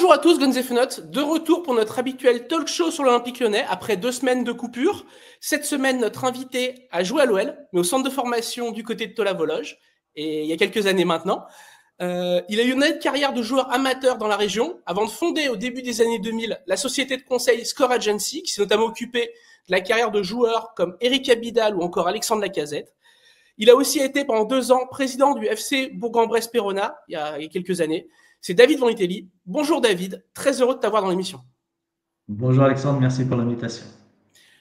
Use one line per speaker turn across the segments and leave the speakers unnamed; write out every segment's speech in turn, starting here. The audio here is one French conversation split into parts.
Bonjour à tous, Guns et Fenotes, de retour pour notre habituel talk show sur l'Olympique Lyonnais après 2 semaines de coupure. Cette semaine, notre invité a joué à l'OL, mais au centre de formation du côté de Tola-Vologe, et il y a quelques années maintenant. Il a eu une nette carrière de joueur amateur dans la région, avant de fonder au début des années 2000 la société de conseil Score Agency, qui s'est notamment occupée de la carrière de joueurs comme Eric Abidal ou encore Alexandre Lacazette. Il a aussi été pendant 2 ans président du FC Bourg-en-Bresse-Péronne il y a quelques années. C'est David Vanitelli. Bonjour David, très heureux de t'avoir dans l'émission.
Bonjour Alexandre, merci pour l'invitation.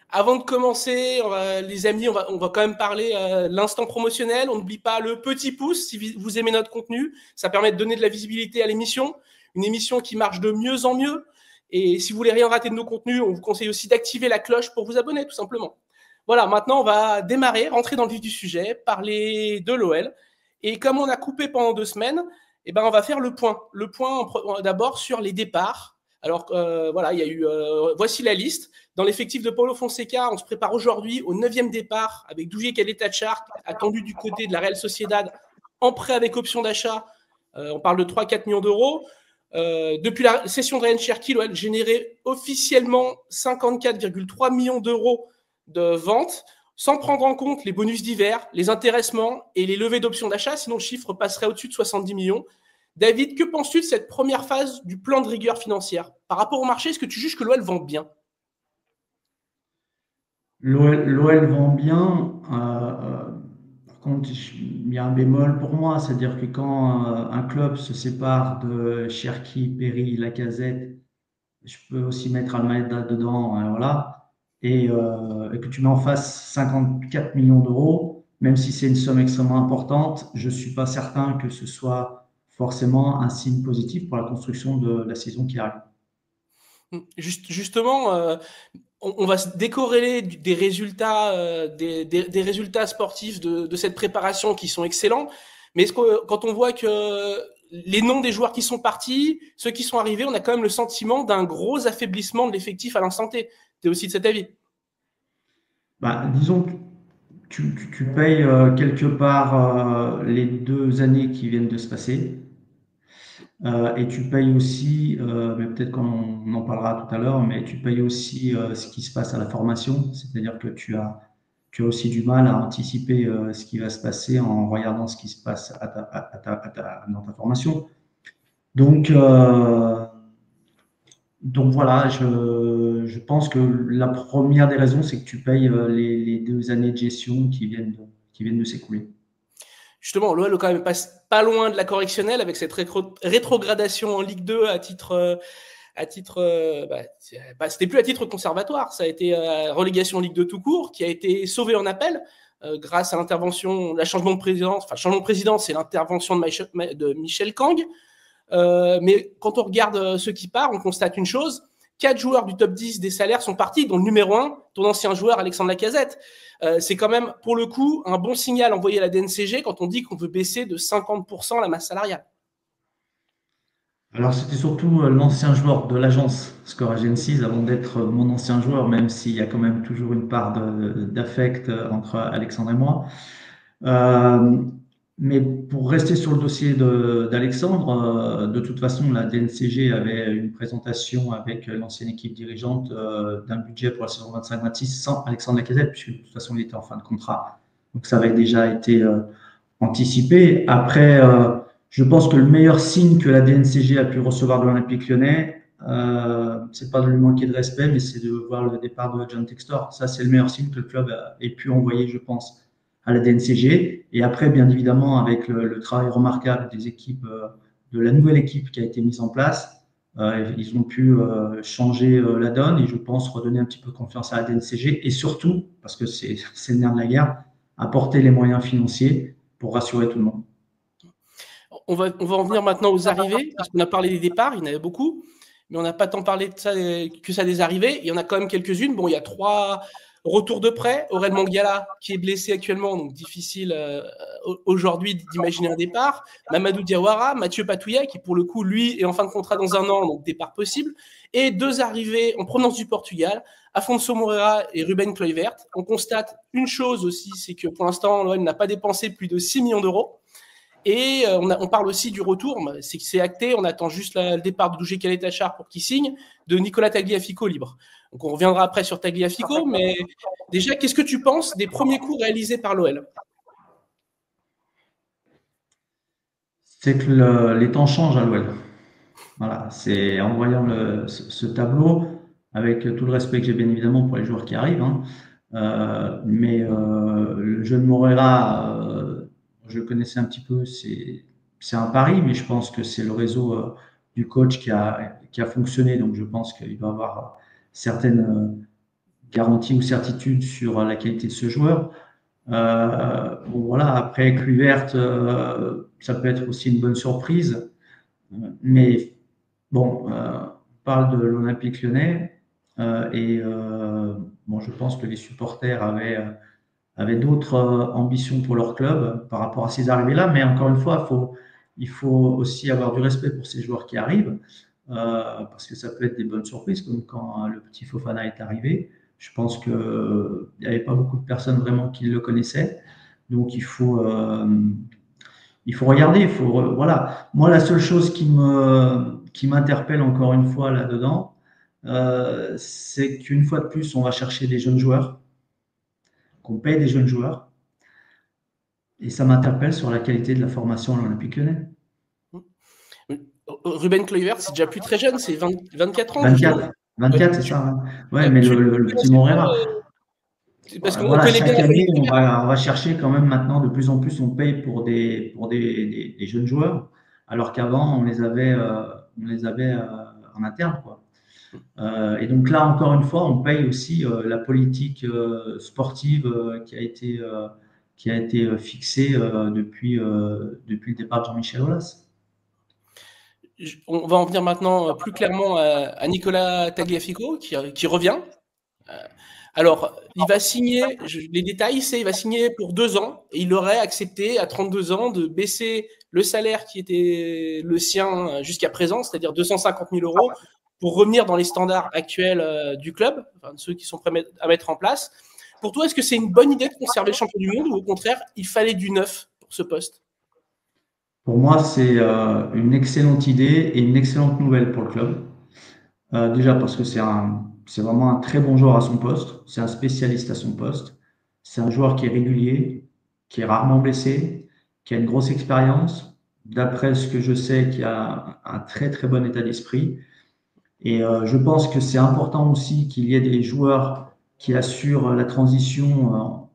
Avant de commencer, les amis, on va quand même parler l'instant promotionnel. On n'oublie pas le petit pouce si vous aimez notre contenu. Ça permet de donner de la visibilité à l'émission. Une émission qui marche de mieux en mieux. Et si vous voulez rien rater de nos contenus, on vous conseille aussi d'activer la cloche pour vous abonner, tout simplement. Voilà, maintenant on va démarrer, rentrer dans le vif du sujet, parler de l'OL. Et comme on a coupé pendant 2 semaines, eh ben, on va faire le point. Le point d'abord sur les départs. Alors voilà, il y a eu. Voici la liste. Dans l'effectif de Paulo Fonseca, on se prépare aujourd'hui au 9e départ avec Dougie Caleta-Char, attendu du côté de la Real Sociedad, en prêt avec option d'achat. On parle de 3-4 millions d'euros. Depuis la cession de Ryan Cherki, l'OL générait officiellement 54,3 millions d'euros de vente, sans prendre en compte les bonus d'hiver, les intéressements et les levées d'options d'achat, sinon le chiffre passerait au-dessus de 70 millions. David, que penses-tu de cette première phase du plan de rigueur financière? Par rapport au marché, est-ce que tu juges que l'OL vend bien?
L'OL vend bien. Par contre, il y a un bémol pour moi, c'est-à-dire que quand un club se sépare de Cherki, Perry, Lacazette, je peux aussi mettre Almeida dedans, voilà, et que tu mets en face 54 millions d'euros, même si c'est une somme extrêmement importante, je ne suis pas certain que ce soit forcément un signe positif pour la construction de la saison qui arrive.
Justement, on va se décorréler des résultats, des résultats sportifs de cette préparation qui sont excellents. Mais est-ce que, quand on voit que les noms des joueurs qui sont partis, ceux qui sont arrivés, on a quand même le sentiment d'un gros affaiblissement de l'effectif à l'instant T. Tu es aussi de cet avis?
Disons que tu payes quelque part les 2 années qui viennent de se passer. Et tu payes aussi, mais peut-être qu'on en parlera tout à l'heure, mais tu payes aussi ce qui se passe à la formation, c'est-à-dire que tu as aussi du mal à anticiper ce qui va se passer en regardant ce qui se passe dans ta formation. Donc, euh, donc voilà, je pense que la première des raisons, c'est que tu payes les 2 années de gestion qui viennent de s'écouler.
Justement, l'OL quand même passe pas loin de la correctionnelle avec cette rétrogradation en Ligue 2 c'était plus à titre conservatoire, ça a été relégation en Ligue 2 tout court, qui a été sauvé en appel grâce à l'intervention, changement de présidence, c'est l'intervention de Michel Kang. Mais quand on regarde ceux qui partent, on constate une chose: 4 joueurs du top 10 des salaires sont partis, dont le numéro 1, ton ancien joueur Alexandre Lacazette. C'est quand même, pour le coup, un bon signal envoyé à la DNCG quand on dit qu'on veut baisser de 50% la masse salariale.
Alors, c'était surtout l'ancien joueur de l'agence Score Agencies avant d'être mon ancien joueur, même s'il y a quand même toujours une part d'affect entre Alexandre et moi. Euh, mais pour rester sur le dossier d'Alexandre, de toute façon, la DNCG avait une présentation avec l'ancienne équipe dirigeante d'un budget pour la saison 25-26 sans Alexandre Lacazette, puisque de toute façon, il était en fin de contrat. Donc, ça avait déjà été anticipé. Après, je pense que le meilleur signe que la DNCG a pu recevoir de l'Olympique Lyonnais, c'est pas de lui manquer de respect, mais c'est de voir le départ de John Textor. Ça, c'est le meilleur signe que le club ait pu envoyer, je pense, à la DNCG. Et après, bien évidemment, avec le travail remarquable des équipes, de la nouvelle équipe qui a été mise en place, ils ont pu changer la donne et je pense redonner un petit peu confiance à la DNCG et surtout, parce que c'est le nerf de la guerre, apporter les moyens financiers pour rassurer tout le monde.
On va en venir maintenant aux arrivées, parce qu'on a parlé des départs, il y en avait beaucoup, mais on n'a pas tant parlé de ça, que ça des arrivées. Il y en a quand même quelques-unes. Bon, il y a 3 retours de prêt. Aurel Mangala, qui est blessé actuellement, donc difficile aujourd'hui d'imaginer un départ. Mamadou Diawara, Mathieu Patouya, qui pour le coup, lui, est en fin de contrat dans 1 an, donc départ possible. Et 2 arrivées en provenance du Portugal, Afonso Moreira et Ruben Kluivert. On constate une chose aussi, c'est que pour l'instant, l'OL n'a pas dépensé plus de 6 millions d'euros. Et on parle aussi du retour, c'est que c'est acté, on attend juste le départ de Doujé Caleta-Char pour qu'il signe, de Nicolas Tagliafico libre. Donc on reviendra après sur Tagliafico, mais déjà, qu'est-ce que tu penses des premiers coups réalisés par l'OL?
C'est que les temps changent à l'OL. Voilà, c'est en voyant ce tableau, avec tout le respect que j'ai bien évidemment pour les joueurs qui arrivent, hein, mais le jeune Moreira, je le connaissais un petit peu, c'est un pari, mais je pense que c'est le réseau du coach qui a fonctionné, donc je pense qu'il va avoir certaines garanties ou certitudes sur la qualité de ce joueur. Bon, voilà, après Kluivert, ça peut être aussi une bonne surprise, mais bon, on parle de l'Olympique Lyonnais et bon, je pense que les supporters avaient d'autres ambitions pour leur club par rapport à ces arrivées-là. Mais encore une fois, il faut aussi avoir du respect pour ces joueurs qui arrivent parce que ça peut être des bonnes surprises, comme quand le petit Fofana est arrivé. Je pense qu'il n'y avait pas beaucoup de personnes vraiment qui le connaissaient. Donc il faut regarder, voilà. Moi, la seule chose qui m'interpelle encore une fois là-dedans, c'est qu'une fois de plus, on va chercher des jeunes joueurs, qu'on paye des jeunes joueurs, et ça m'interpelle sur la qualité de la formation à l'Olympique Lyonnais.
Ruben Kluivert, c'est déjà plus très jeune, c'est 24 ans.
24, c'est ça. Hein. Ouais, mais le petit Moreira.
Parce qu'on
voilà,
connaît bien
chaque année, on va chercher quand même maintenant, de plus en plus, on paye pour des jeunes joueurs, alors qu'avant, on les avait en interne, quoi. Et donc là, encore une fois, on paye aussi la politique sportive qui a été fixée depuis le départ de Jean-Michel Aulas.
On va en venir maintenant plus clairement à Nicolas Tagliafico qui revient. Alors, il va signer, les détails, c'est il va signer pour 2 ans et il aurait accepté à 32 ans de baisser le salaire qui était le sien jusqu'à présent, c'est-à-dire 250 000 euros, pour revenir dans les standards actuels du club, enfin, ceux qui sont prêts à mettre en place. Pour toi, est-ce que c'est une bonne idée de conserver le champion du monde ou au contraire, il fallait du neuf pour ce poste?
Pour moi, c'est une excellente idée et une excellente nouvelle pour le club. Déjà parce que c'est vraiment un très bon joueur à son poste, c'est un spécialiste à son poste, c'est un joueur qui est régulier, qui est rarement blessé, qui a une grosse expérience, d'après ce que je sais, qui a un très très bon état d'esprit. Et je pense que c'est important aussi qu'il y ait des joueurs qui assurent la transition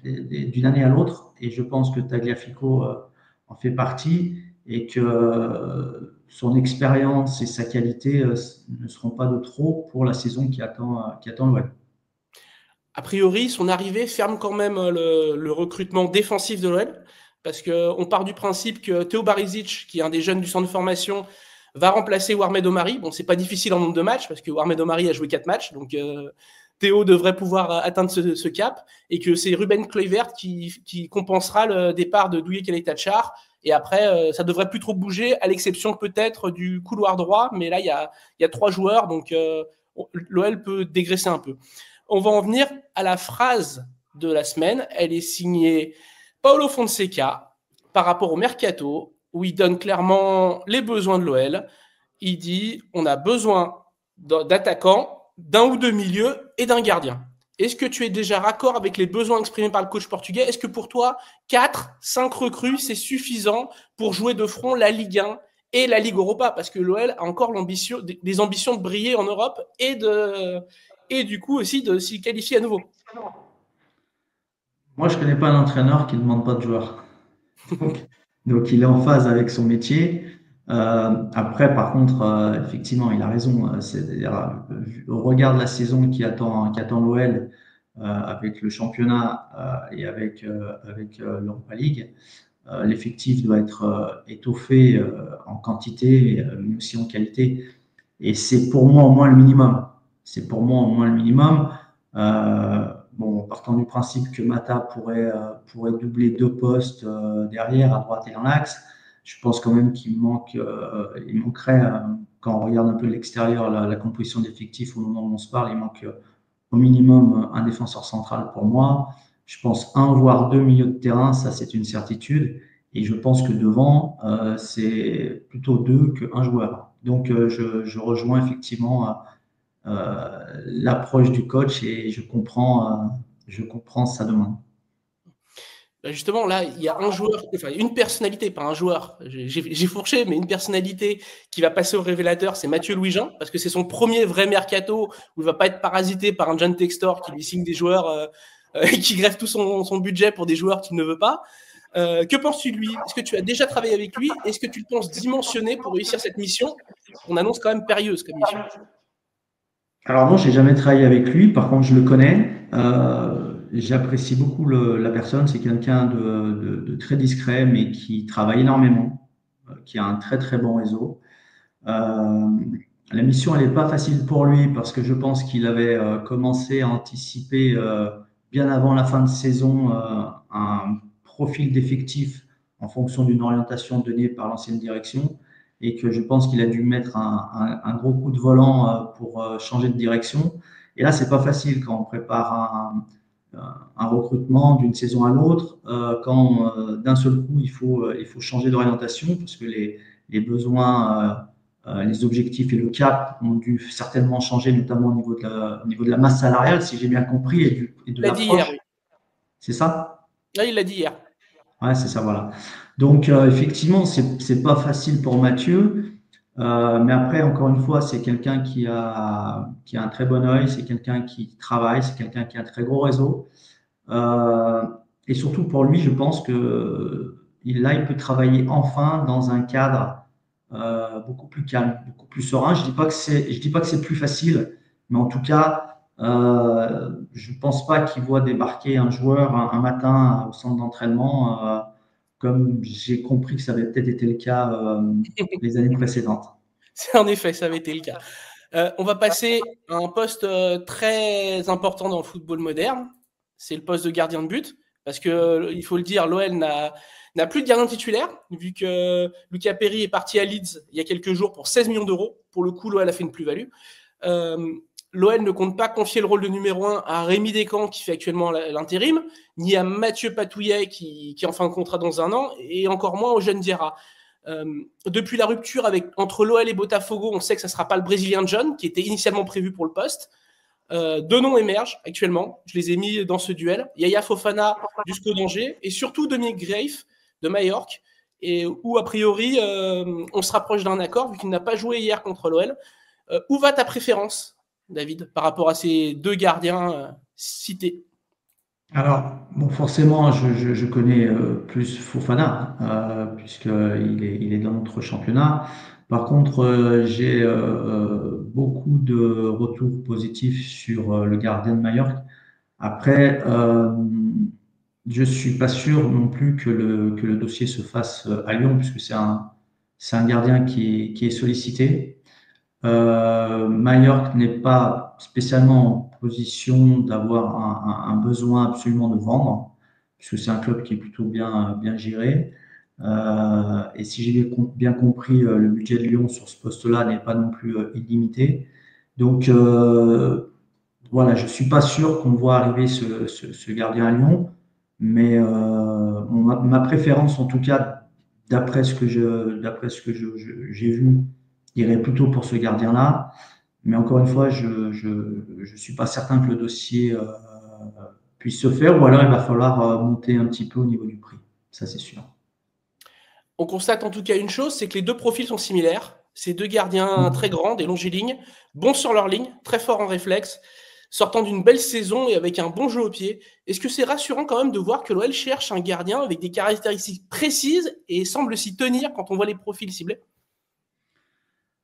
d'une année à l'autre. Et je pense que Tagliafico en fait partie et que son expérience et sa qualité ne seront pas de trop pour la saison qui attend l'OL.
A priori, son arrivée ferme quand même le recrutement défensif de l'OL, parce qu'on part du principe que Théo Barisic, qui est un des jeunes du centre de formation, va remplacer Warmed Omari. Bon, c'est pas difficile en nombre de matchs, parce que Warmed Omari a joué 4 matchs, donc Théo devrait pouvoir atteindre ce cap, et que c'est Ruben Kluivert qui compensera le départ de Douye Caleta-Char, et après, ça devrait plus trop bouger, à l'exception peut-être du couloir droit, mais là, il y a 3 joueurs, donc l'OL peut dégraisser un peu. On va en venir à la phrase de la semaine. Elle est signée Paulo Fonseca par rapport au mercato, où il donne clairement les besoins de l'OL. Il dit on a besoin d'attaquants, d'un ou deux milieux et d'un gardien. Est-ce que tu es déjà raccord avec les besoins exprimés par le coach portugais? Est-ce que pour toi, 4-5 recrues, c'est suffisant pour jouer de front la Ligue 1 et la Ligue Europa? Parce que l'OL a encore des ambitions de briller en Europe et du coup aussi de s'y qualifier à nouveau.
Moi, je ne connais pas un entraîneur qui ne demande pas de joueurs. Donc, il est en phase avec son métier. Après, par contre, effectivement, il a raison. C'est-à-dire, au regard de la saison qui attend l'OL avec le championnat et avec l'Europa League, l'effectif doit être étoffé en quantité, mais aussi en qualité. Et c'est pour moi au moins le minimum. C'est pour moi au moins le minimum. Bon, partant du principe que Mata pourrait doubler 2 postes derrière, à droite et dans l'axe, je pense quand même qu'il manquerait, quand on regarde un peu l'extérieur, la composition d'effectifs au moment où on se parle, il manque au minimum un défenseur central pour moi. Je pense 1 voire 2 milieux de terrain, ça c'est une certitude. Et je pense que devant, c'est plutôt deux qu'un joueur. Donc, je rejoins effectivement l'approche du coach et je comprends sa demande.
Bah, justement, là, il y a un joueur, enfin une personnalité, pas un joueur, j'ai fourché, mais une personnalité qui va passer au révélateur, c'est Mathieu Louis-Jean, parce que c'est son premier vrai mercato où il va pas être parasité par un John Textor qui lui signe des joueurs, qui greffe tout son budget pour des joueurs qu'il ne veut pas. Que penses-tu de lui? Est-ce que tu as déjà travaillé avec lui? Est-ce que tu le penses dimensionné pour réussir cette mission? On annonce quand même périlleuse comme mission.
Alors non, j'ai jamais travaillé avec lui. Par contre, je le connais. J'apprécie beaucoup la personne. C'est quelqu'un de très discret, mais qui travaille énormément, qui a un très très bon réseau. Euh, la mission, elle n'est pas facile pour lui parce que je pense qu'il avait commencé à anticiper bien avant la fin de saison un profil d'effectif en fonction d'une orientation donnée par l'ancienne direction et que je pense qu'il a dû mettre un gros coup de volant pour changer de direction. Et là, c'est pas facile quand on prépare un recrutement d'une saison à l'autre, quand d'un seul coup, il faut changer d'orientation parce que les besoins les objectifs et le cap ont dû certainement changer, notamment au niveau de la masse salariale, si j'ai bien compris, et de
Il l'a dit hier,
l'approche.
oui.
C'est ça?
Là, il l'a dit hier.
Ouais, c'est ça, voilà. Donc, effectivement, c'est pas facile pour Mathieu. Mais après, encore une fois, c'est quelqu'un qui a un très bon œil, c'est quelqu'un qui travaille, c'est quelqu'un qui a un très gros réseau. Euh, et surtout pour lui, je pense que là, il peut travailler enfin dans un cadre beaucoup plus calme, beaucoup plus serein. Je dis pas que c'est plus facile, mais en tout cas, je pense pas qu'il voit débarquer un joueur un matin au centre d'entraînement, comme j'ai compris que ça avait peut-être été le cas les années précédentes.
En effet, ça avait été le cas. On va passer à un poste très important dans le football moderne. C'est le poste de gardien de but. Parce que, il faut le dire, l'OL n'a plus de gardien titulaire, vu que Lucas Perry est parti à Leeds il y a quelques jours pour 16 millions d'euros. Pour le coup, l'OL a fait une plus-value. L'OL ne compte pas confier le rôle de numéro 1 à Rémi Descamps, qui fait actuellement l'intérim, ni à Mathieu Patouillet, qui est en fin de contrat dans un an, et encore moins au jeune Diarra. Depuis la rupture entre l'OL et Botafogo, on sait que ça ne sera pas le Brésilien John, qui était initialement prévu pour le poste. Deux noms émergent actuellement, je les ai mis dans ce duel. Yaya Fofana du SCO d'Angers et surtout Dominique Greif de Majorque, et où a priori on se rapproche d'un accord vu qu'il n'a pas joué hier contre l'OL. Où va ta préférence, David, par rapport à ces deux gardiens cités?
Alors, bon, forcément, je connais plus Fofana, il est dans notre championnat. Par contre, j'ai beaucoup de retours positifs sur le gardien de Mallorca. Après, je suis pas sûr non plus que le dossier se fasse à Lyon, puisque c'est un gardien qui est sollicité. Mallorca n'est pas spécialement en position d'avoir un besoin absolument de vendre, puisque c'est un club qui est plutôt bien géré. Et si j'ai bien compris, le budget de Lyon sur ce poste-là n'est pas non plus illimité. Donc voilà, je suis pas sûr qu'on voit arriver ce gardien à Lyon, mais ma préférence en tout cas, d'après ce que j'ai vu, irait plutôt pour ce gardien-là. Mais encore une fois, je suis pas certain que le dossier puisse se faire, ou alors il va falloir monter un petit peu au niveau du prix. Ça, c'est sûr.
On constate en tout cas une chose, c'est que les deux profils sont similaires. Ces deux gardiens très grands, des longilignes, bons sur leur ligne, très forts en réflexe, sortant d'une belle saison et avec un bon jeu au pied. Est-ce que c'est rassurant quand même de voir que l'OL cherche un gardien avec des caractéristiques précises et semble s'y tenir quand on voit les profils ciblés?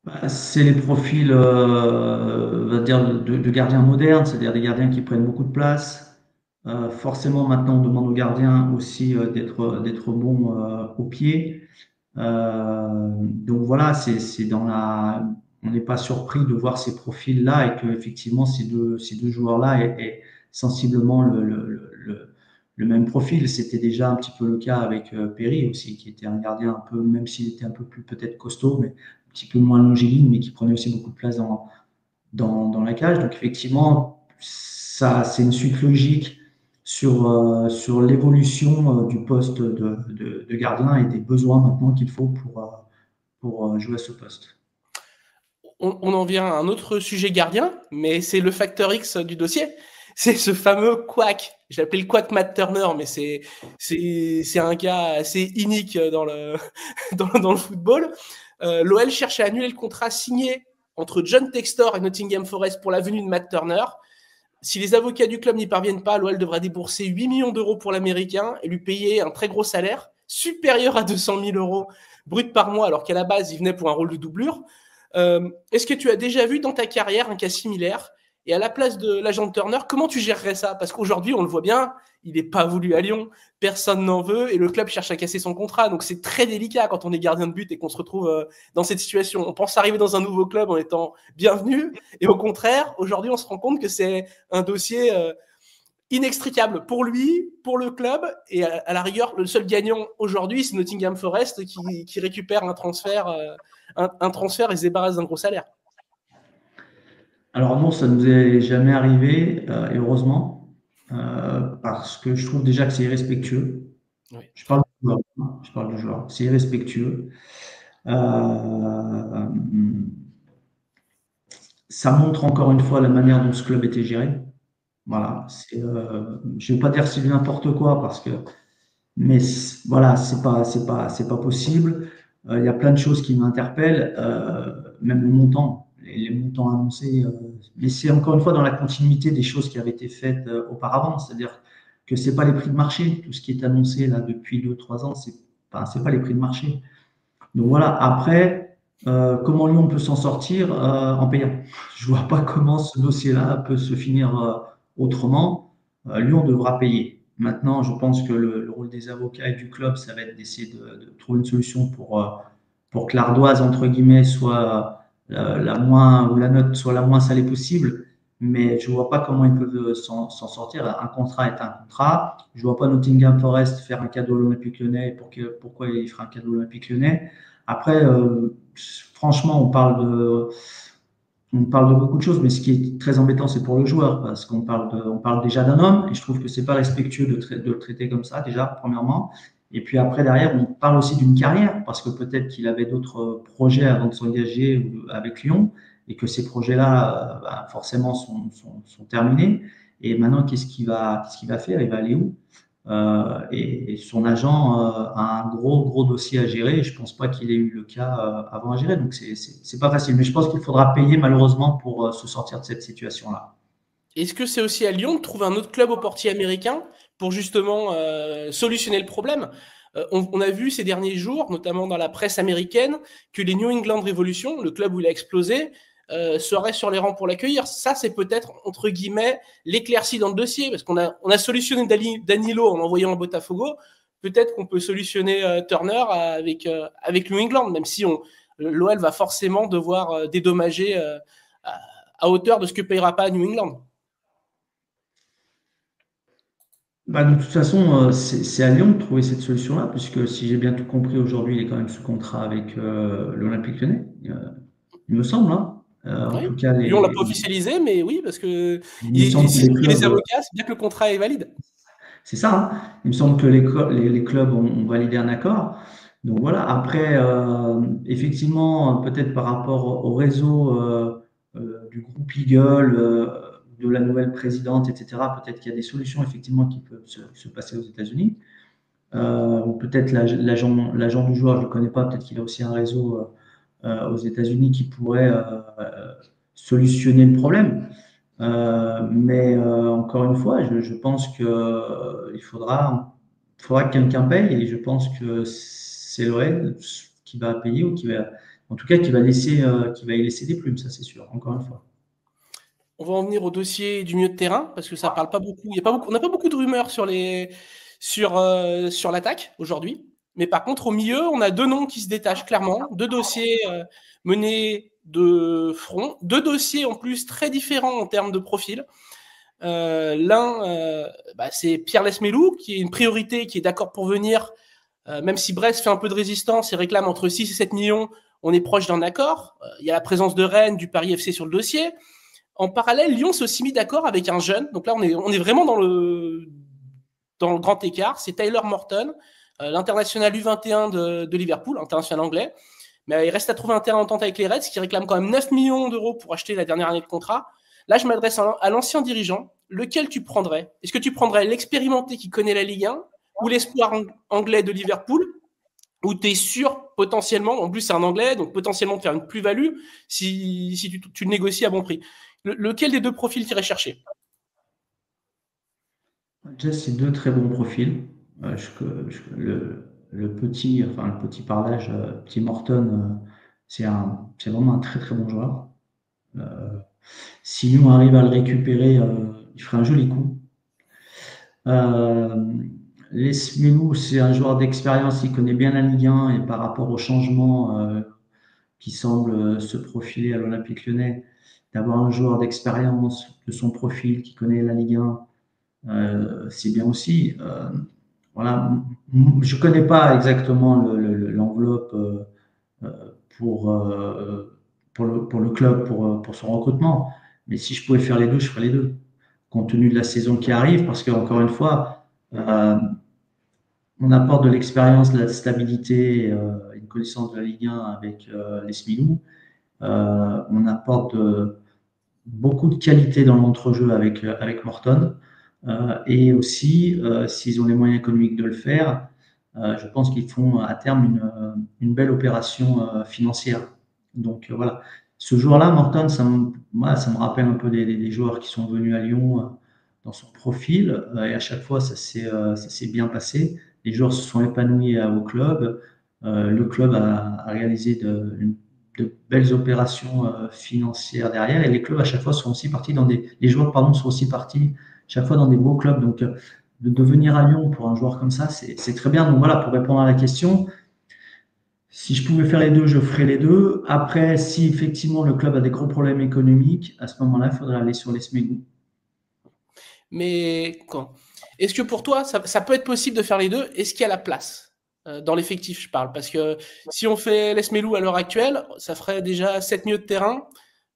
Bah, c'est les profils on va dire de gardiens modernes, c'est-à-dire des gardiens qui prennent beaucoup de place. Forcément, maintenant, on demande aux gardiens aussi d'être bons au pied. Donc voilà, c'est dans la. On n'est pas surpris de voir ces profils-là et que effectivement ces deux joueurs-là aient sensiblement le même profil. C'était déjà un petit peu le cas avec Perry aussi, qui était un gardien un peu, même s'il était un peu plus peut-être costaud, mais un petit peu moins longiligne, mais qui prenait aussi beaucoup de place dans la cage. Donc effectivement, ça c'est une suite logique sur l'évolution du poste de gardien et des besoins maintenant qu'il faut pour jouer à ce poste.
On en vient à un autre sujet gardien, mais c'est le facteur X du dossier. C'est ce fameux quack. J'ai appelé le quack Matt Turner, mais c'est un gars assez inique dans le, dans le football. L'OL cherche à annuler le contrat signé entre John Textor et Nottingham Forest pour la venue de Matt Turner. Si les avocats du club n'y parviennent pas, l'OL devra débourser 8 millions d'euros pour l'Américain et lui payer un très gros salaire, supérieur à 200 000 euros brut par mois, alors qu'à la base, il venait pour un rôle de doublure. Est-ce que tu as déjà vu dans ta carrière un cas similaire? Et à la place de l'agent de Turner, comment tu gérerais ça? Parce qu'aujourd'hui, on le voit bien, il n'est pas voulu à Lyon, personne n'en veut et le club cherche à casser son contrat. Donc c'est très délicat quand on est gardien de but et qu'on se retrouve dans cette situation. On pense arriver dans un nouveau club en étant bienvenu et au contraire, aujourd'hui, on se rend compte que c'est un dossier inextricable pour lui, pour le club et à la rigueur, le seul gagnant aujourd'hui, c'est Nottingham Forest qui récupère un transfert et se débarrasse d'un gros salaire.
Alors non, ça ne nous est jamais arrivé, et heureusement, parce que je trouve déjà que c'est irrespectueux.
Oui.
Je parle du joueur, hein, je parle du joueur. C'est irrespectueux. Ça montre encore une fois la manière dont ce club était géré. Voilà. Je ne vais pas dire c'est n'importe quoi parce que, mais voilà, c'est pas possible. Il y a plein de choses qui m'interpellent, même le montant, les montants annoncés. Mais c'est encore une fois dans la continuité des choses qui avaient été faites auparavant, c'est-à-dire que c'est pas les prix de marché. Tout ce qui est annoncé là depuis 2-3 ans, c'est pas les prix de marché. Donc voilà. Après, comment Lyon peut s'en sortir en payant? Je vois pas comment ce dossier-là peut se finir autrement. Lyon devra payer. Maintenant, je pense que le rôle des avocats et du club, ça va être d'essayer de trouver une solution pour que l'ardoise, entre guillemets, soit la moins, ou la note soit la moins salée possible. Mais je ne vois pas comment ils peuvent s'en sortir. Un contrat est un contrat. Je ne vois pas Nottingham Forest faire un cadeau à l'Olympique Lyonnais. Pourquoi il ferait un cadeau à l'Olympique Lyonnais? Après, franchement, on parle de beaucoup de choses, mais ce qui est très embêtant, c'est pour le joueur, parce qu'on parle déjà d'un homme, et je trouve que c'est pas respectueux de le traiter comme ça, déjà, premièrement. Et puis après, derrière, on parle aussi d'une carrière, parce que peut-être qu'il avait d'autres projets avant de s'engager avec Lyon, et que ces projets-là, forcément, sont terminés. Et maintenant, qu'est-ce qu'il va faire? Il va aller où? Et son agent a un gros dossier à gérer. Et je pense pas qu'il ait eu le cas avant à gérer. Donc c'est pas facile. Mais je pense qu'il faudra payer malheureusement pour se sortir de cette situation-là.
Est-ce que c'est aussi à Lyon de trouver un autre club au portier américain pour justement solutionner le problème? On a vu ces derniers jours, notamment dans la presse américaine, que les New England Revolution, le club où il a explosé, seraient sur les rangs pour l'accueillir. Ça, c'est peut-être, entre guillemets, l'éclaircie dans le dossier, parce qu'on a solutionné Danilo en l'envoyant à Botafogo. Peut-être qu'on peut solutionner Turner avec New England, même si l'OL va forcément devoir dédommager à hauteur de ce que payera pas New England.
De toute façon, c'est à Lyon de trouver cette solution-là, puisque si j'ai bien tout compris, aujourd'hui, il est quand même sous contrat avec l'Olympique Lyonnais, il me semble. Hein. En tout cas,
Lyon l'a pas officialisé, mais oui, parce que
il me semble que
les avocats, c'est bien que le contrat est valide.
C'est ça. Hein. Il me semble que les clubs ont validé un accord. Donc voilà. Après, effectivement, peut-être par rapport au réseau du groupe Eagle, de la nouvelle présidente, etc., peut-être qu'il y a des solutions effectivement qui peuvent se passer aux États-Unis. Ou peut-être l'agent du joueur, je ne le connais pas, peut-être qu'il a aussi un réseau aux États-Unis qui pourrait solutionner le problème. Mais encore une fois, je pense que il faudra que quelqu'un paye et je pense que c'est l'OL qui va payer ou en tout cas, qui va y laisser des plumes, ça c'est sûr, encore une fois.
On va en venir au dossier du milieu de terrain parce que ça parle pas beaucoup. On n'a pas beaucoup de rumeurs sur l'attaque aujourd'hui. Mais par contre, au milieu, on a deux noms qui se détachent clairement, deux dossiers menés de front, deux dossiers en plus très différents en termes de profil. L'un, c'est Pierre Lesmelou, qui est une priorité, qui est d'accord pour venir, même si Brest fait un peu de résistance et réclame entre 6 et 7 millions, on est proche d'un accord. Il y a la présence de Rennes, du Paris FC sur le dossier. En parallèle, Lyon s'est aussi mis d'accord avec un jeune. Donc là, on est vraiment dans le grand écart, c'est Tyler Morton, l'international U21 de Liverpool, international anglais. Mais il reste à trouver un terrain d'entente avec les Reds qui réclament quand même 9 millions d'euros pour acheter la dernière année de contrat. Là, je m'adresse à l'ancien dirigeant. Lequel tu prendrais? Est-ce que tu prendrais l'expérimenté qui connaît la Ligue 1 ou l'espoir anglais de Liverpool, où tu es sûr potentiellement, en plus c'est un anglais, donc potentiellement de faire une plus-value si tu le négocies à bon prix? Lequel des deux profils t'irais chercher?
Déjà, c'est deux très bons profils. Le petit, enfin le petit parlage, petit Morton, c'est vraiment un très très bon joueur. Si nous on arrive à le récupérer, il ferait un joli coup. Les Smelou, c'est un joueur d'expérience, il connaît bien la Ligue 1 et par rapport au changement qui semble se profiler à l'Olympique Lyonnais, d'avoir un joueur d'expérience de son profil qui connaît la Ligue 1, c'est bien aussi. Voilà, je ne connais pas exactement l'enveloppe pour le club, pour son recrutement, mais si je pouvais faire les deux, je ferais les deux, compte tenu de la saison qui arrive, parce qu'encore une fois, on apporte de l'expérience, de la stabilité, une connaissance de la Ligue 1 avec les Smilou. On apporte beaucoup de qualité dans l'entrejeu avec Morton. Et aussi, s'ils ont les moyens économiques de le faire, je pense qu'ils font à terme une belle opération financière. Donc voilà. Ce joueur-là, Morton, moi, ça me rappelle un peu des joueurs qui sont venus à Lyon dans son profil. Et à chaque fois, ça s'est bien passé. Les joueurs se sont épanouis au club. Le club a réalisé de belles opérations financières derrière. Et les clubs, à chaque fois, sont aussi partis les joueurs, pardon, sont aussi partis chaque fois dans des beaux clubs. Donc, de venir à Lyon pour un joueur comme ça, c'est très bien. Donc voilà, pour répondre à la question, si je pouvais faire les deux, je ferais les deux. Après, si effectivement le club a des gros problèmes économiques, à ce moment-là, il faudrait aller sur les Smegou.
Mais est-ce que pour toi, ça peut être possible de faire les deux? Est-ce qu'il y a la place? Dans l'effectif, je parle. Parce que si on fait Les Smelou à l'heure actuelle, ça ferait déjà 7 milieux de terrain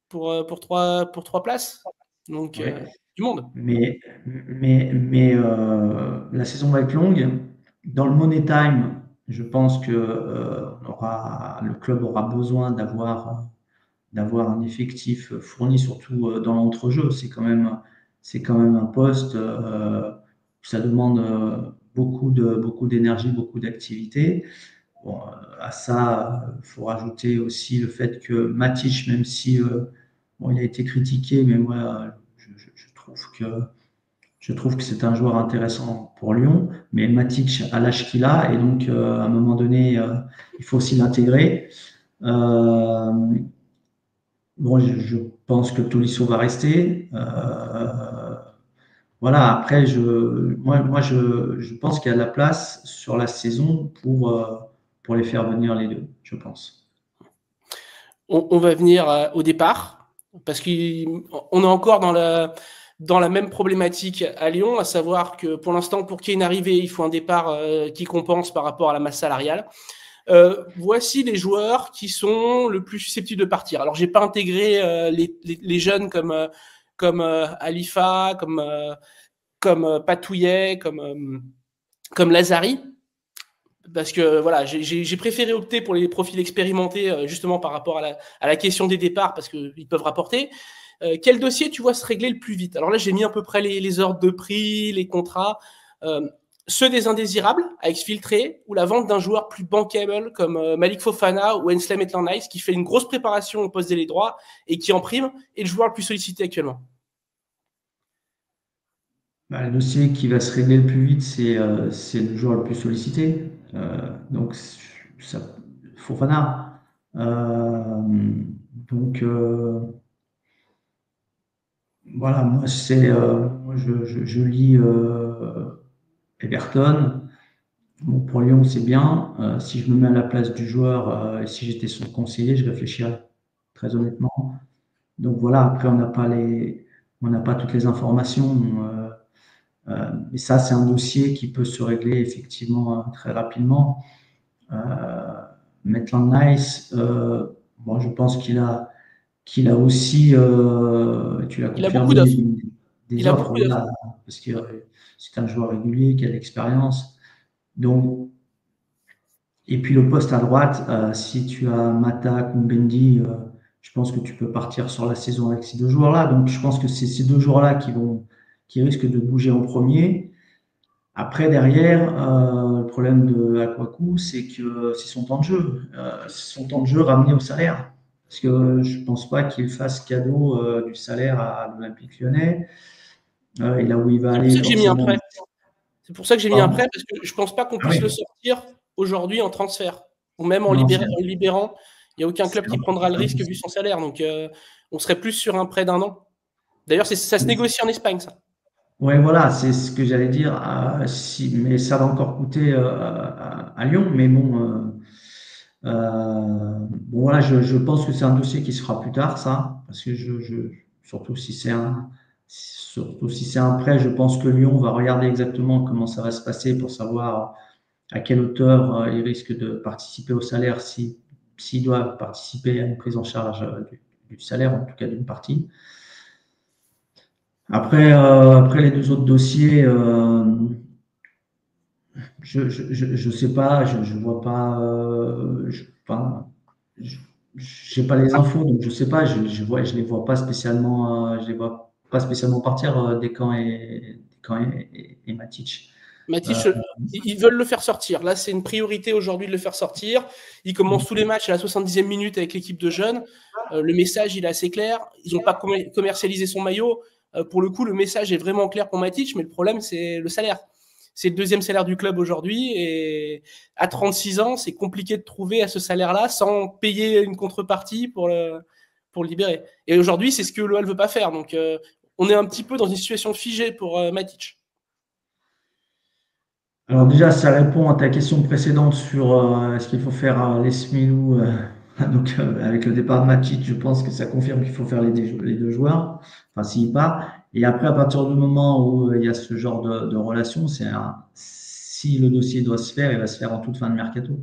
pour 3 places. Donc,
Ouais.
du monde.
Mais la saison va être longue. Dans le Money Time, je pense que le club aura besoin d'avoir un effectif fourni, surtout dans l'entrejeu. C'est quand même un poste, ça demande beaucoup d'énergie, beaucoup d'activité. Bon, à ça, il faut rajouter aussi le fait que Matic, même si bon, il a été critiqué, mais moi, je trouve que c'est un joueur intéressant pour Lyon. Mais Matic a l'âge qu'il a, et donc à un moment donné, il faut aussi l'intégrer. Bon, je pense que Tolisso va rester. Voilà, après, je pense qu'il y a de la place sur la saison pour les faire venir les deux, je pense.
On va venir au départ, parce qu'on est encore dans la même problématique à Lyon, à savoir que pour l'instant, pour qu'il y ait une arrivée, il faut un départ qui compense par rapport à la masse salariale. Voici les joueurs qui sont le plus susceptibles de partir. Alors, j'ai pas intégré les jeunes comme Alifa, comme Patouillet, comme Lazari, parce que voilà, j'ai préféré opter pour les profils expérimentés justement par rapport à la question des départs, parce qu'ils peuvent rapporter. Quel dossier tu vois se régler le plus vite? Alors là, j'ai mis à peu près les ordres de prix, les contrats. Ceux des indésirables à exfiltrer, ou la vente d'un joueur plus bankable comme Malik Fofana ou Enslem Maitland-Niles, qui fait une grosse préparation au poste d'ailier droit et qui en prime est le joueur le plus sollicité actuellement.
Bah, le dossier qui va se régler le plus vite, c'est le joueur le plus sollicité. Donc, Fofana. Donc, voilà, moi, je lis Everton. Bon, pour Lyon, c'est bien. Si je me mets à la place du joueur, et si j'étais son conseiller, je réfléchirais très honnêtement. Donc voilà, après, on n'a pas toutes les informations. Mais ça, c'est un dossier qui peut se régler effectivement très rapidement. Maitland Nice, bon, je pense qu'il a aussi, tu l'as
Il a beaucoup d'offres.
confirmé, des
Il a
offres,
beaucoup d'offres.
voilà, parce que c'est un joueur régulier qui a de l'expérience. Donc, et puis le poste à droite, si tu as Mata, Kumbendi, je pense que tu peux partir sur la saison avec ces deux joueurs-là. Donc je pense que c'est ces deux joueurs-là qui risquent de bouger en premier. Après, derrière, le problème de Akwaku, c'est que c'est son temps de jeu. C'est son temps de jeu ramené au salaire. Parce que je ne pense pas qu'il fasse cadeau du salaire à l'Olympique Lyonnais. Et là où il va
C'est pour
aller,
ça que j'ai mis un
forcément.
prêt. C'est pour ça que j'ai mis un
Pardon.
prêt, parce que je pense pas qu'on
Ah oui,
puisse le sortir aujourd'hui en transfert, ou même en
non,
en le libérant. Il n'y a aucun
c'est
club qui prendra le risque vu
impossible.
son salaire. Donc, on serait plus sur un prêt d'1 an. D'ailleurs, ça se négocie en Espagne, ça.
Ouais, voilà, c'est ce que j'allais dire. Mais ça va encore coûter à Lyon. Mais bon, bon voilà, je pense que c'est un dossier qui se fera plus tard, ça, parce que surtout si c'est un prêt, je pense que Lyon va regarder exactement comment ça va se passer pour savoir à quelle hauteur il risque de participer au salaire s'il doit participer à une prise en charge du salaire, en tout cas d'une partie. Après les deux autres dossiers, je sais pas, je vois pas, enfin, j'ai pas les infos, donc je sais pas, je les vois pas spécialement, je les vois pas spécialement partir et Matic.
Matic, ils veulent le faire sortir. Là, c'est une priorité aujourd'hui de le faire sortir. Il commence tous les matchs à la 70e minute avec l'équipe de jeunes. Le message, il est assez clair. Ils n'ont pas commercialisé son maillot. Pour le coup, le message est vraiment clair pour Matic, mais le problème, c'est le salaire. C'est le deuxième salaire du club aujourd'hui. Et à 36 ans, c'est compliqué de trouver à ce salaire-là sans payer une contrepartie pour le libérer. Et aujourd'hui, c'est ce que l'OL ne veut pas faire. Donc, on est un petit peu dans une situation figée pour Matic.
Alors déjà, ça répond à ta question précédente sur est-ce qu'il faut faire les Smilou donc avec le départ de Matic, je pense que ça confirme qu'il faut faire les deux joueurs, enfin s'il part. Et après, à partir du moment où il y a ce genre de relation, si le dossier doit se faire, il va se faire en toute fin de mercato.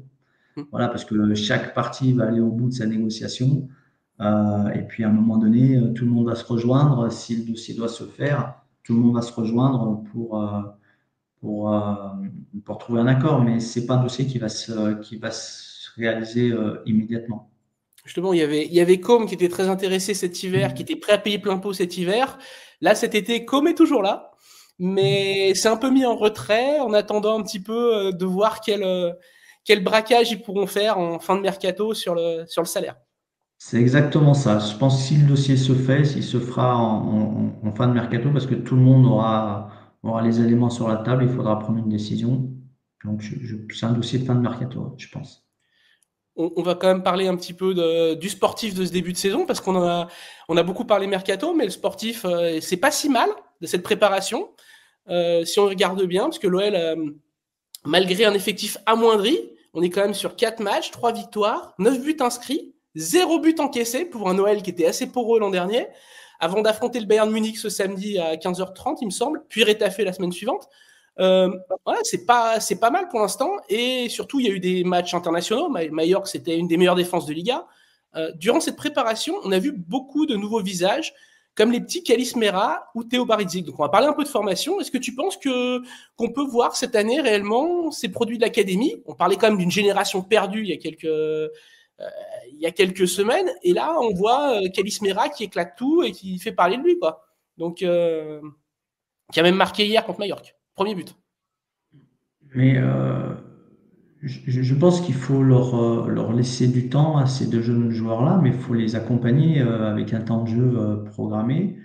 Voilà, parce que chaque partie va aller au bout de sa négociation. Et puis à un moment donné, tout le monde va se rejoindre. Si le dossier doit se faire, tout le monde va se rejoindre pour, euh, pour trouver un accord, mais c'est pas un dossier qui va se réaliser immédiatement.
Justement, il y avait Com qui était très intéressé cet hiver, qui était prêt à payer plein pot cet hiver. Là, cet été, Com est toujours là, mais c'est un peu mis en retrait en attendant un petit peu de voir quel braquage ils pourront faire en fin de mercato sur le salaire.
C'est exactement ça. Je pense que si le dossier se fait, il se fera en fin de mercato parce que tout le monde aura les éléments sur la table, il faudra prendre une décision. Donc, c'est un dossier de fin de mercato, je pense.
On va quand même parler un petit peu du sportif de ce début de saison parce on a beaucoup parlé mercato, mais le sportif, c'est pas si mal de cette préparation. Si on regarde bien, parce que l'OL, malgré un effectif amoindri, on est quand même sur 4 matchs, 3 victoires, 9 buts inscrits, 0 but encaissé pour un OL qui était assez poreux l'an dernier, avant d'affronter le Bayern Munich ce samedi à 15h30, il me semble, puis Rétafé la semaine suivante. Voilà, c'est pas mal pour l'instant. Et surtout, il y a eu des matchs internationaux. Mallorca, c'était une des meilleures défenses de Liga. Durant cette préparation, on a vu beaucoup de nouveaux visages, comme les petits Kalis Mera ou Théo Baridzik. Donc, on va parler un peu de formation. Est-ce que tu penses qu'on peut voir cette année réellement ces produits de l'académie? On parlait quand même d'une génération perdue il y a quelques semaines. Et là, on voit Kalis Mera qui éclate tout et qui fait parler de lui, quoi. Donc, qui a même marqué hier contre Mallorca. Premier but.
Mais je pense qu'il faut leur laisser du temps à ces deux jeunes joueurs-là, mais il faut les accompagner avec un temps de jeu programmé.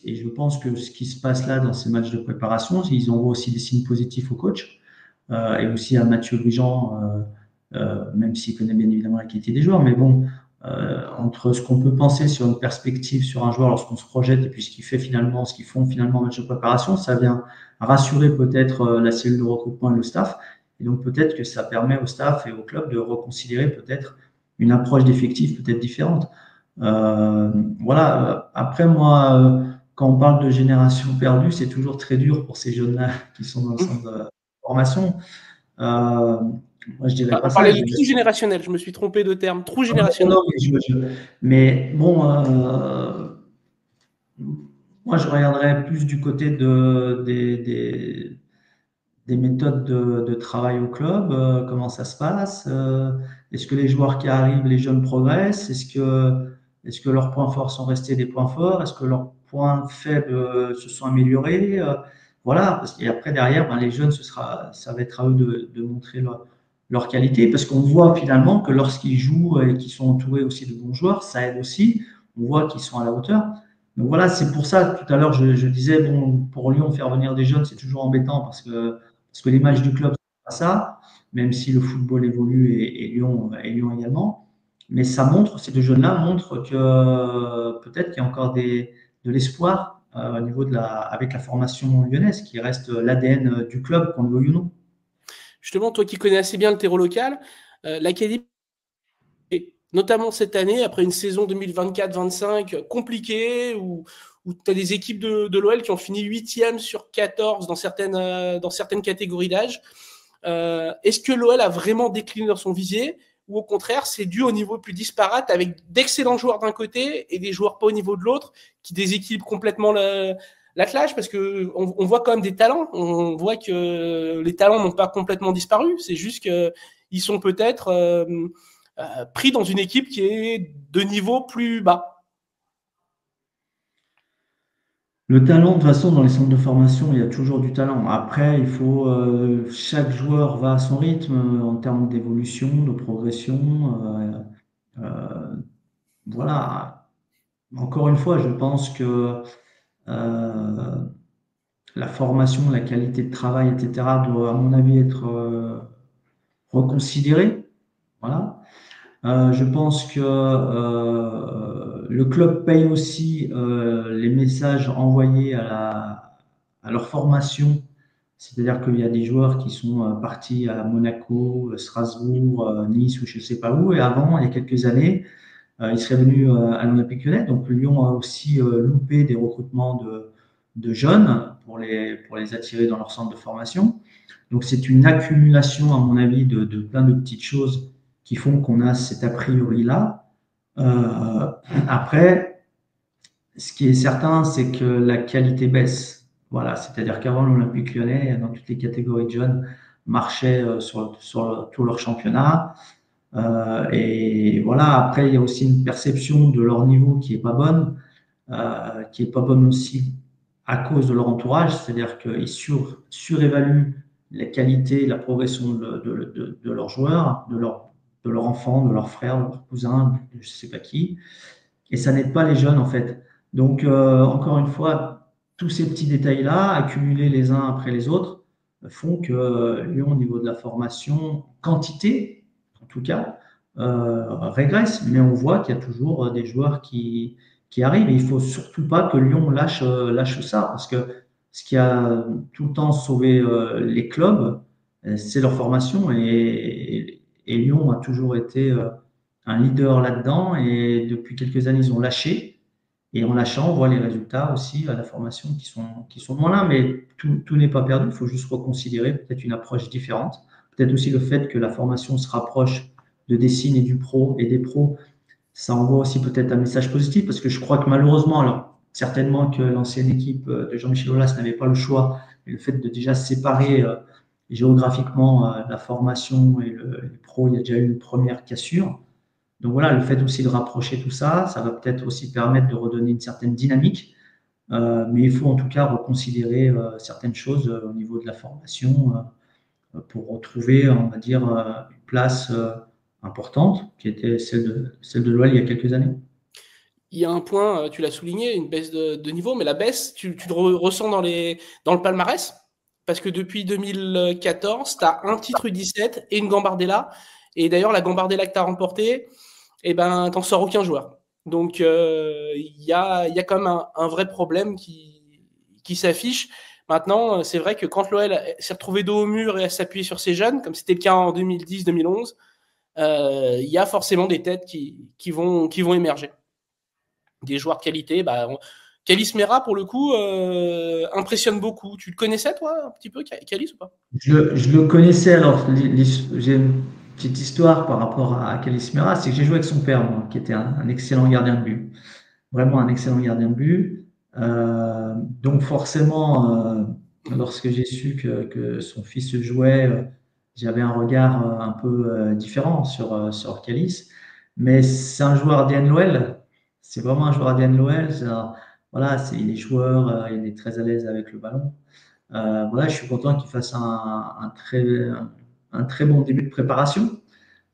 Et je pense que ce qui se passe là dans ces matchs de préparation, ils envoient aussi des signes positifs au coach et aussi à Mathieu Louis-Jean, même s'il connaît bien évidemment la qualité des joueurs. Mais bon, entre ce qu'on peut penser sur une perspective sur un joueur lorsqu'on se projette et puis ce qu'ils font finalement en match de préparation, ça vient rassurer peut-être la cellule de recrutement et le staff. Et donc peut-être que ça permet au staff et au club de reconsidérer peut-être une approche d'effectif peut-être différente. Voilà. Après, moi, quand on parle de génération perdue, c'est toujours très dur pour ces jeunes-là qui sont dans le centre de formation. Moi, je dirais pas
On
ça.
parlait de trou générationnel, je me suis trompé de terme. Trou
Non,
générationnel.
non, mais bon, Moi, je regarderais plus du côté des méthodes de travail au club, comment ça se passe, est-ce que les joueurs qui arrivent, les jeunes progressent, est-ce que leurs points forts sont restés des points forts, est-ce que leurs points faibles se sont améliorés, voilà, parce qu'après derrière, ben, les jeunes, ça va être à eux de montrer leur qualité, parce qu'on voit finalement que lorsqu'ils jouent et qu'ils sont entourés aussi de bons joueurs, ça aide aussi, on voit qu'ils sont à la hauteur. Donc voilà, c'est pour ça, tout à l'heure, je disais, bon, pour Lyon, faire venir des jeunes, c'est toujours embêtant parce que l'image du club, c'est pas ça, même si le football évolue et Lyon également. Mais ça montre, ces deux jeunes-là montrent que peut-être qu'il y a encore de l'espoir au niveau avec la formation lyonnaise, qui reste l'ADN du club, qu'on le veuille ou non.
Justement, toi qui connais assez bien le terreau local, l'académie, notamment cette année, après une saison 2024-25 compliquée, où tu as des équipes de l'OL qui ont fini 8e sur 14 dans certaines catégories d'âge. Est-ce que l'OL a vraiment décliné dans son visier, ou au contraire, c'est dû au niveau plus disparate, avec d'excellents joueurs d'un côté et des joueurs pas au niveau de l'autre, qui déséquilibrent complètement la clash, parce qu'on voit quand même des talents. On voit que les talents n'ont pas complètement disparu. C'est juste qu'ils sont peut-être pris dans une équipe qui est de niveau plus bas.
Le talent, de toute façon, dans les centres de formation, il y a toujours du talent. Après, chaque joueur va à son rythme en termes d'évolution, de progression. Voilà. Encore une fois, je pense que la formation, la qualité de travail, etc., doit, à mon avis, être reconsidérée. Voilà. Je pense que le club paye aussi les messages envoyés à leur formation. C'est-à-dire qu'il y a des joueurs qui sont partis à Monaco, Strasbourg, Nice ou je ne sais pas où. Et avant, il y a quelques années, ils seraient venus à l'Olympique Lyonnais. Donc Lyon a aussi loupé des recrutements de jeunes pour les attirer dans leur centre de formation. Donc c'est une accumulation, à mon avis, de plein de petites choses qui font qu'on a cet a priori-là. Après, ce qui est certain, c'est que la qualité baisse. Voilà, c'est-à-dire qu'avant, l'Olympique Lyonnais, dans toutes les catégories de jeunes, marchait sur tout leur championnat. Et voilà, après, il y a aussi une perception de leur niveau qui est pas bonne, qui est pas bonne aussi à cause de leur entourage, c'est-à-dire qu'ils surévaluent la qualité, la progression de leurs joueurs, de leurs enfants, de leurs frères, de leurs cousins, de je ne sais pas qui. Et ça n'aide pas les jeunes, en fait. Donc, encore une fois, tous ces petits détails-là, accumulés les uns après les autres, font que Lyon, au niveau de la formation, quantité, en tout cas, régresse. Mais on voit qu'il y a toujours des joueurs qui arrivent. Et il ne faut surtout pas que Lyon lâche ça, parce que ce qui a tout le temps sauvé les clubs, c'est leur formation. Et Lyon a toujours été un leader là-dedans. Et depuis quelques années, ils ont lâché. Et en lâchant, on voit les résultats aussi à la formation qui sont moins là. Mais tout n'est pas perdu. Il faut juste reconsidérer peut-être une approche différente. Peut-être aussi le fait que la formation se rapproche de Dessine et du pro et des pros. Ça envoie aussi peut-être un message positif parce que je crois que malheureusement, alors certainement que l'ancienne équipe de Jean-Michel Aulas n'avait pas le choix, mais le fait de déjà séparer géographiquement la formation et les pros, il y a déjà eu une première cassure. Donc voilà, le fait aussi de rapprocher tout ça, ça va peut-être aussi permettre de redonner une certaine dynamique. Mais il faut en tout cas reconsidérer certaines choses au niveau de la formation pour retrouver, on va dire, une place importante qui était celle de l'OL il y a quelques années.
Il y a un point, tu l'as souligné, une baisse de niveau, mais la baisse, tu le ressens dans le palmarès, parce que depuis 2014, tu as un titre U17 et une Gambardella. Et d'ailleurs, la Gambardella que tu as remportée, eh ben, t'en sors aucun joueur. Donc, il y a quand même un vrai problème qui s'affiche. Maintenant, c'est vrai que quand l'OL s'est retrouvé dos au mur et à s'appuyer sur ses jeunes, comme c'était le cas en 2010-2011, il y a forcément des têtes qui vont émerger. Des joueurs de qualité. Kalis Mera, pour le coup, impressionne beaucoup. Tu le connaissais, toi, un petit peu, Kalis, ou pas?
Je le connaissais, alors j'ai une petite histoire par rapport à Kalis Mera, c'est que j'ai joué avec son père, moi, qui était un excellent gardien de but. Vraiment un excellent gardien de but. Donc forcément, lorsque j'ai su que son fils jouait, j'avais un regard un peu différent sur Calis. Mais c'est un joueur d'INLOL, c'est vraiment un joueur d'INLOL. Voilà, il est joueur, il est très à l'aise avec le ballon. Voilà, je suis content qu'il fasse un très bon début de préparation.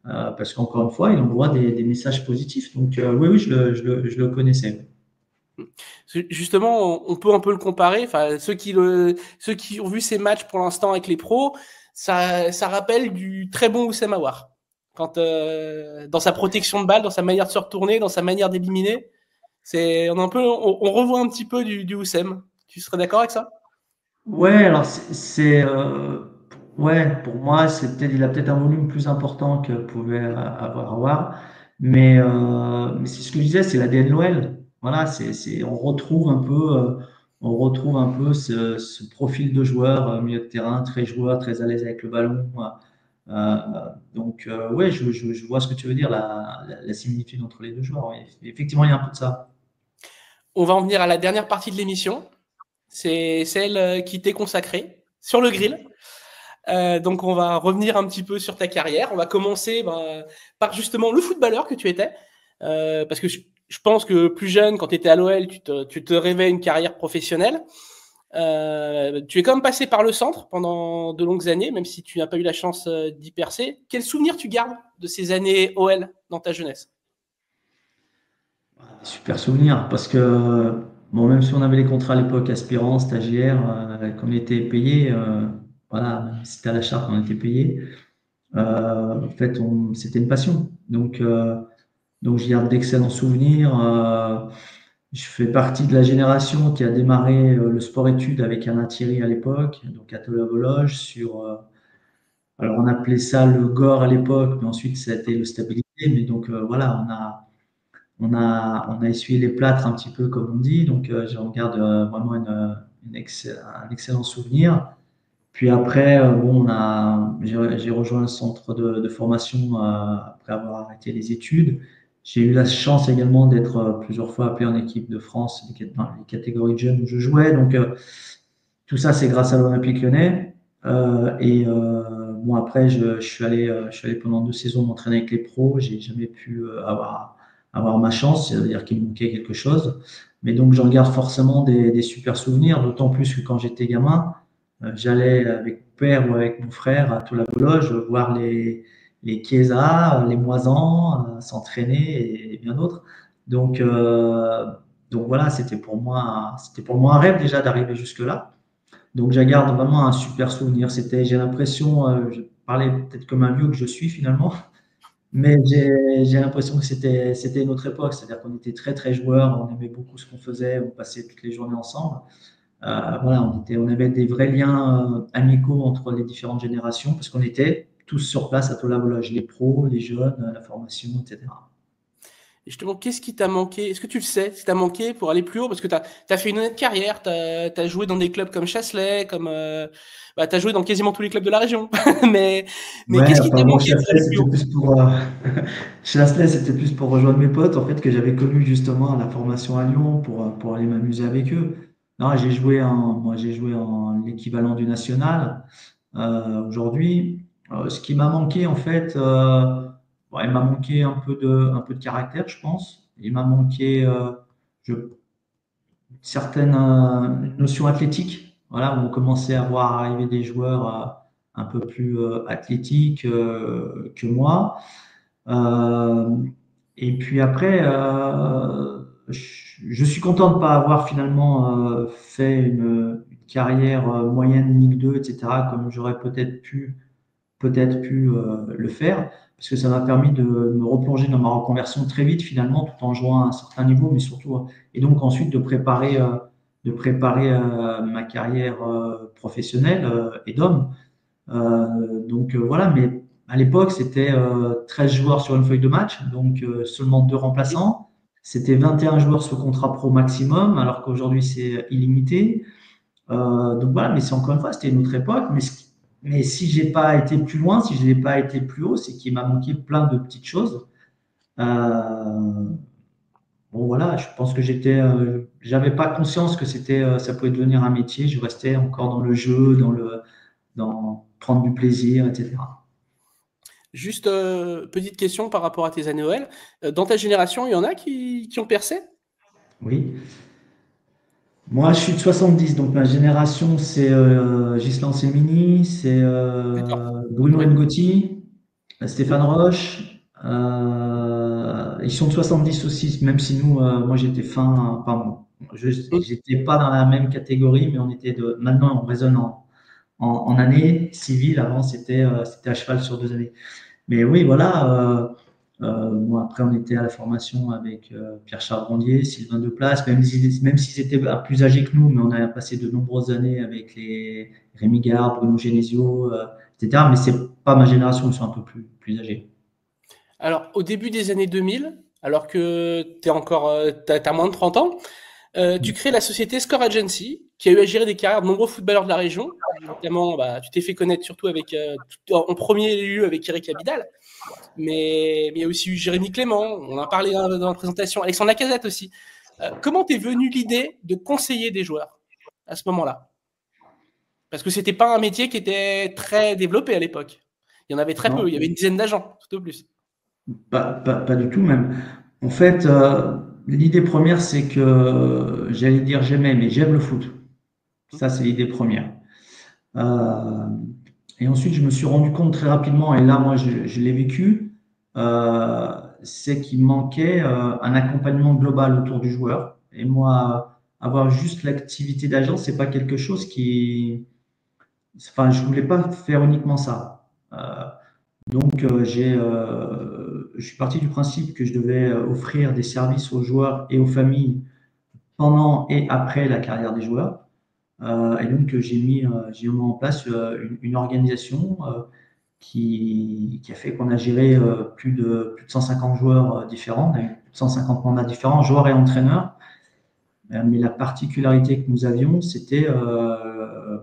Parce qu'encore une fois, il envoie des messages positifs. Donc, oui, oui, je le connaissais.
Justement, on peut un peu le comparer. Enfin, ceux qui ont vu ces matchs pour l'instant avec les pros, ça rappelle du très bon Oussem Aouar. Quand dans sa protection de balle, dans sa manière de se retourner, dans sa manière d'éliminer, on revoit un petit peu du Oussem. Tu serais d'accord avec ça?
Ouais, alors ouais, pour moi, il a peut-être un volume plus important que pouvait avoir Howard, mais c'est ce que je disais, c'est l'ADN de l'OL. Voilà, on retrouve un peu ce profil de joueur milieu de terrain, très joueur, très à l'aise avec le ballon. Ouais, je vois ce que tu veux dire, la similitude entre les deux joueurs. Ouais. Effectivement, il y a un peu de ça.
On va en venir à la dernière partie de l'émission. C'est celle qui t'est consacrée sur le grill. Donc, on va revenir un petit peu sur ta carrière. On va commencer par justement le footballeur que tu étais. Parce que je pense que plus jeune, quand tu étais à l'OL, tu te rêvais une carrière professionnelle. Tu es quand même passé par le centre pendant de longues années, même si tu n'as pas eu la chance d'y percer. Quel souvenir tu gardes de ces années OL dans ta jeunesse?
Super souvenir, parce que bon, même si on avait les contrats à l'époque aspirants, stagiaires, qu'on était payé, voilà, même si c'était à la charte, on était payé. En fait, c'était une passion. Donc je garde d'excellents souvenirs. Je fais partie de la génération qui a démarré le sport-études avec Alain Thierry à l'époque, donc à Tolède alors on appelait ça le GOR à l'époque, mais ensuite ça a été le stabilité. Mais donc voilà, on a essuyé les plâtres un petit peu, comme on dit. Donc j'en garde vraiment un excellent souvenir. Puis après, bon, j'ai rejoint le centre de formation après avoir arrêté les études. J'ai eu la chance également d'être plusieurs fois appelé en équipe de France dans les catégories de jeunes où je jouais. Donc tout ça, c'est grâce à l'Olympique Lyonnais. Bon, après, je suis allé pendant 2 saisons m'entraîner avec les pros. J'ai jamais pu avoir ma chance, c'est-à-dire qu'il me manquait quelque chose. Mais donc, j'en garde forcément des super souvenirs, d'autant plus que quand j'étais gamin, j'allais avec mon père ou avec mon frère à Tola-Bologe voir les Chiesa, les Moisans s'entraîner et bien d'autres. Donc, euh, donc voilà, c'était pour moi un rêve déjà d'arriver jusque-là. Donc, je garde vraiment un super souvenir. J'ai l'impression, je parlais peut-être comme un vieux que je suis finalement, mais j'ai l'impression que c'était une autre époque. C'est-à-dire qu'on était très, très joueurs, on aimait beaucoup ce qu'on faisait, on passait toutes les journées ensemble. Voilà, on avait des vrais liens amicaux entre les différentes générations parce qu'on était tous sur place à Tola-Bologe, les pros, les jeunes, la formation, etc.
Et justement, qu'est-ce qui t'a manqué? Est-ce que tu le sais, ce qui t'a manqué pour aller plus haut? Parce que tu as fait une honnête carrière, tu as joué dans des clubs comme Chasselet, tu as joué dans quasiment tous les clubs de la région. mais mais
Ouais,
qu'est-ce qui
enfin
t'a
bon,
manqué pour
Chasselet,
aller plus
c'était
haut?
plus pour, Chasselet, c'était plus pour rejoindre mes potes, en fait, que j'avais connus justement à la formation à Lyon pour aller m'amuser avec eux. Non, moi, j'ai joué en l'équivalent du national aujourd'hui. Ce qui m'a manqué, en fait, bon, il m'a manqué un peu de caractère, je pense. Il m'a manqué je, certaines notions athlétiques, voilà, où on commençait à voir arriver des joueurs un peu plus athlétiques que moi. Euh, et puis après, je suis content de ne pas avoir finalement fait une carrière moyenne Ligue 2, etc., comme j'aurais peut-être pu le faire, parce que ça m'a permis de me replonger dans ma reconversion très vite finalement, tout en jouant à un certain niveau, mais surtout, et donc ensuite de préparer ma carrière professionnelle et d'homme. Voilà, mais à l'époque, c'était 13 joueurs sur une feuille de match, donc seulement 2 remplaçants. C'était 21 joueurs sur contrat pro maximum, alors qu'aujourd'hui, c'est illimité. Donc voilà, mais c'est encore une fois, c'était une autre époque. Mais si j'ai pas été plus loin, si je n'ai pas été plus haut, c'est qu'il m'a manqué plein de petites choses. Euh, bon, voilà, je pense que j'avais pas conscience que ça pouvait devenir un métier. Je restais encore dans le jeu, dans prendre du plaisir, etc.
Juste petite question par rapport à tes années OL. Dans ta génération, il y en a qui ont percé?
Oui. Moi, je suis de 70, donc ma génération, c'est Ghislain Semini, c'est
D'accord.
Bruno
Ouais.
Ngotti, Stéphane Roche. Ils sont de 70 aussi, même si nous, moi j'étais pardon,
Mm.
j'étais pas dans la même catégorie, mais maintenant on raisonne en années civiles. Avant, c'était à cheval sur 2 années. Mais oui, voilà. Bon, après, on était à la formation avec Pierre-Charles Grandier, Sylvain Deplace, même s'ils étaient plus âgés que nous, mais on a passé de nombreuses années avec les Rémi Gard, Bruno Genesio, etc. Mais c'est pas ma génération, ils sont un peu plus âgés.
Alors, au début des années 2000, alors que t'as moins de 30 ans, tu crées la société Score Agency, qui a eu à gérer des carrières de nombreux footballeurs de la région. Notamment, bah, tu t'es fait connaître surtout avec, en premier lieu avec Eric Abidal. Mais il y a aussi eu Jérémy Clément, on en a parlé dans la présentation, Alexandre Lacazette aussi. Comment t'es venue l'idée de conseiller des joueurs à ce moment-là? Parce que c'était pas un métier qui était très développé à l'époque. Il y en avait très peu,
Non,
il y avait une dizaine d'agents, tout au plus.
pas du tout même. En fait, l'idée première, c'est que j'allais dire j'aimais, mais j'aime le foot. Ça, c'est l'idée première. Euh, et ensuite, je me suis rendu compte très rapidement, et là, moi, je l'ai vécu, c'est qu'il manquait un accompagnement global autour du joueur. Et moi, avoir juste l'activité d'agent, c'est pas quelque chose enfin, je voulais pas faire uniquement ça. Donc, je suis parti du principe que je devais offrir des services aux joueurs et aux familles pendant et après la carrière des joueurs. Et donc, j'ai mis en place une organisation qui a fait qu'on a géré plus de 150 joueurs différents, on a eu plus de 150 mandats différents, joueurs et entraîneurs. Mais la particularité que nous avions, c'était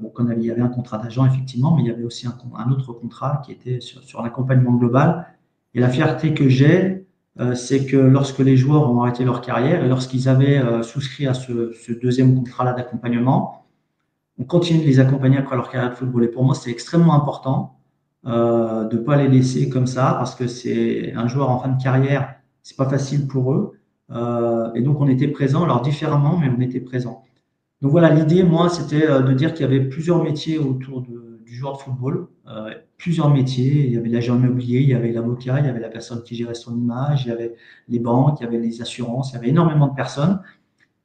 bon, il y avait un contrat d'agent, effectivement, mais il y avait aussi un autre contrat qui était sur l'accompagnement global. Et la fierté que j'ai, c'est que lorsque les joueurs ont arrêté leur carrière et lorsqu'ils avaient souscrit à ce deuxième contrat-là d'accompagnement, on continue de les accompagner après leur carrière de football. Et pour moi, c'est extrêmement important de ne pas les laisser comme ça parce que c'est un joueur en fin de carrière, c'est pas facile pour eux. Et donc, on était présent, alors différemment, mais on était présent. Donc voilà, l'idée, moi, c'était de dire qu'il y avait plusieurs métiers autour du joueur de football. Plusieurs métiers. Il y avait l'agent immobilier, il y avait l'avocat, il y avait la personne qui gérait son image, il y avait les banques, il y avait les assurances, il y avait énormément de personnes.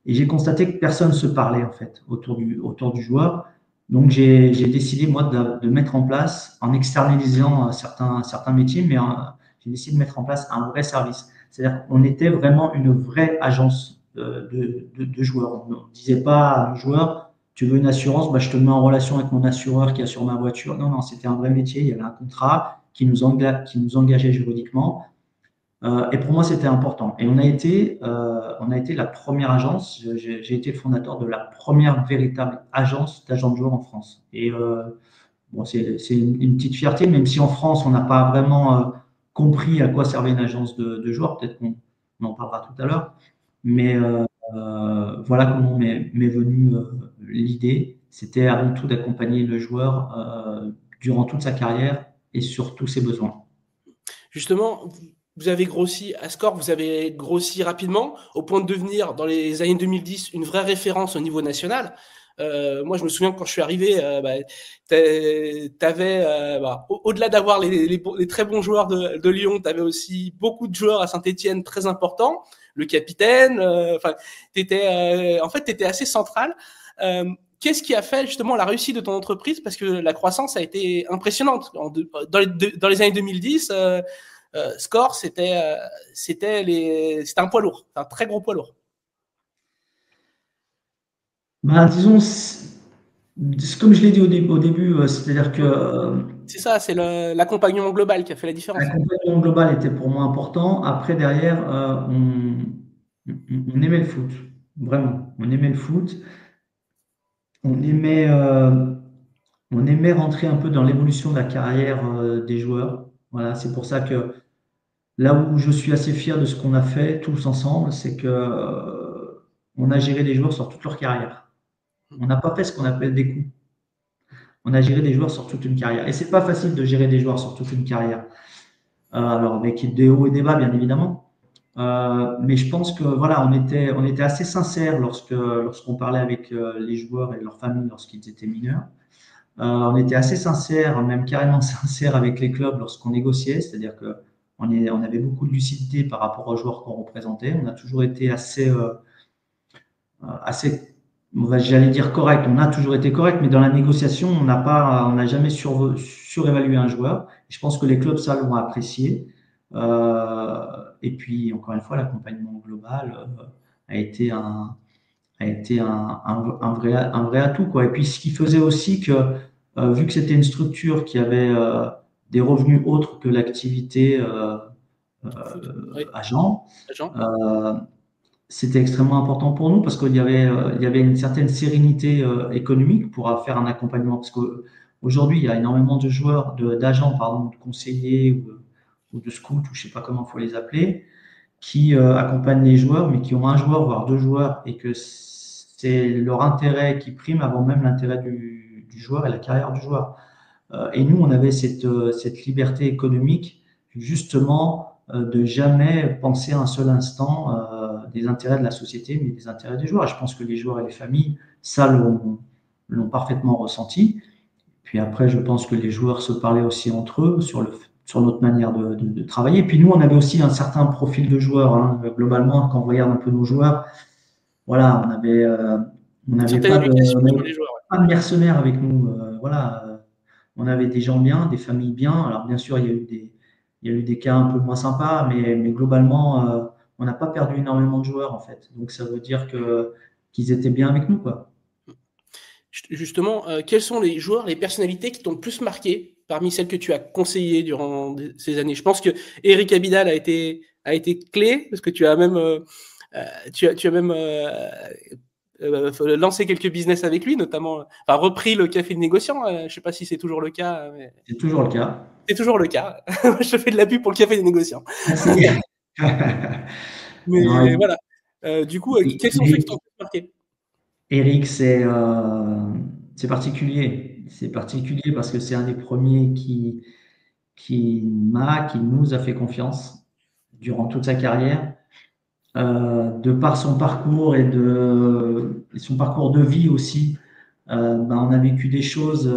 Et j'ai constaté que personne ne se parlait en fait autour du joueur. Donc j'ai décidé moi de mettre en place, en externalisant certains métiers, mais j'ai décidé de mettre en place un vrai service. C'est-à-dire qu'on était vraiment une vraie agence de joueurs. On ne disait pas à nos joueurs, tu veux une assurance, bah, je te mets en relation avec mon assureur qui assure ma voiture. Non, non, c'était un vrai métier. Il y avait un contrat qui nous engageait juridiquement. Et pour moi, c'était important. Et on a été la première agence. J'ai été le fondateur de la première véritable agence d'agents de joueurs en France. Et bon, c'est une petite fierté, même si en France, on n'a pas vraiment compris à quoi servait une agence de joueurs. Peut-être qu'on en parlera tout à l'heure. Mais voilà comment m'est venue l'idée. C'était avant tout d'accompagner le joueur durant toute sa carrière et sur tous ses besoins.
Justement, vous avez grossi à Score, vous avez grossi rapidement au point de devenir, dans les années 2010, une vraie référence au niveau national. Moi, je me souviens que quand je suis arrivé, bah, t'avais, bah, au-delà d'avoir les très bons joueurs de Lyon, tu avais aussi beaucoup de joueurs à Saint-Etienne très importants, le capitaine. Enfin, en fait, tu étais assez central. Qu'est-ce qui a fait justement la réussite de ton entreprise? Parce que la croissance a été impressionnante. Dans les années 2010, Score, c'était un poids lourd, un très gros poids lourd.
Ben, disons, comme je l'ai dit au début, c'est-à-dire que
C'est ça, c'est l'accompagnement global qui a fait la différence.
l'accompagnement global était pour moi important. Après, derrière, on aimait le foot, vraiment. On aimait le foot. On aimait, euh, on aimait rentrer un peu dans l'évolution de la carrière des joueurs. Voilà, c'est pour ça que là où je suis assez fier de ce qu'on a fait tous ensemble, c'est que on a géré des joueurs sur toute leur carrière. On n'a pas fait ce qu'on appelle des coups. On a géré des joueurs sur toute une carrière. Et c'est pas facile de gérer des joueurs sur toute une carrière. Alors, avec des hauts et des bas, bien évidemment. Mais je pense que voilà, on était assez sincères lorsqu'on parlait avec les joueurs et leurs familles lorsqu'ils étaient mineurs. On était assez sincères, même carrément sincères avec les clubs lorsqu'on négociait, c'est-à-dire que on avait beaucoup de lucidité par rapport aux joueurs qu'on représentait. On a toujours été assez, j'allais dire correct. On a toujours été correct, mais dans la négociation, on n'a jamais surévalué un joueur. Je pense que les clubs, ça, l'ont apprécié. Et puis, encore une fois, l'accompagnement global a été un vrai atout, quoi. Et puis, ce qui faisait aussi que, vu que c'était une structure qui avait des revenus autres que l'activité
Oui,
agent,
Jean.
euh, c'était extrêmement important pour nous parce il y avait une certaine sérénité économique pour faire un accompagnement. Parce qu'aujourd'hui, il y a énormément de joueurs, d'agents, pardon, de conseillers ou de scouts, ou je sais pas comment il faut les appeler, qui accompagnent les joueurs, mais qui ont un joueur, voire deux joueurs, et que c'est leur intérêt qui prime avant même l'intérêt du joueur et la carrière du joueur. Et nous, on avait cette liberté économique, justement, de jamais penser un seul instant des intérêts de la société, mais des intérêts des joueurs. Et je pense que les joueurs et les familles, ça l'ont parfaitement ressenti. Puis après, je pense que les joueurs se parlaient aussi entre eux sur notre manière de travailler. Puis nous, on avait aussi un certain profil de joueurs, hein. Globalement, quand on regarde un peu nos joueurs, voilà, on
Une
n'avait
certaine
pas
éducation sur
de,
les joueurs.
pas de mercenaires avec nous. Voilà, on avait des gens bien, des familles bien. Alors bien sûr, il y a eu des cas un peu moins sympas, mais globalement, on n'a pas perdu énormément de joueurs en fait. Donc ça veut dire qu'ils étaient bien avec nous, quoi.
Justement, quels sont les joueurs, les personnalités qui t'ont le plus marqué parmi celles que tu as conseillées durant ces années? Je pense que Eric Abidal a été clé parce que tu as même, tu as même lancé quelques business avec lui, notamment, enfin, repris le café de négociant. Je ne sais pas si c'est toujours le cas, mais
C'est toujours le cas.
c'est toujours le cas. Je te fais de la pub pour le café des négociants.
Merci. Non,
Mais voilà. Du coup, quels sont ceux qui t'ont
Eric,
le plus marqué?
Eric, c'est particulier. C'est particulier parce que c'est un des premiers qui nous a fait confiance durant toute sa carrière. De par son parcours et son parcours de vie aussi, ben, on a vécu des choses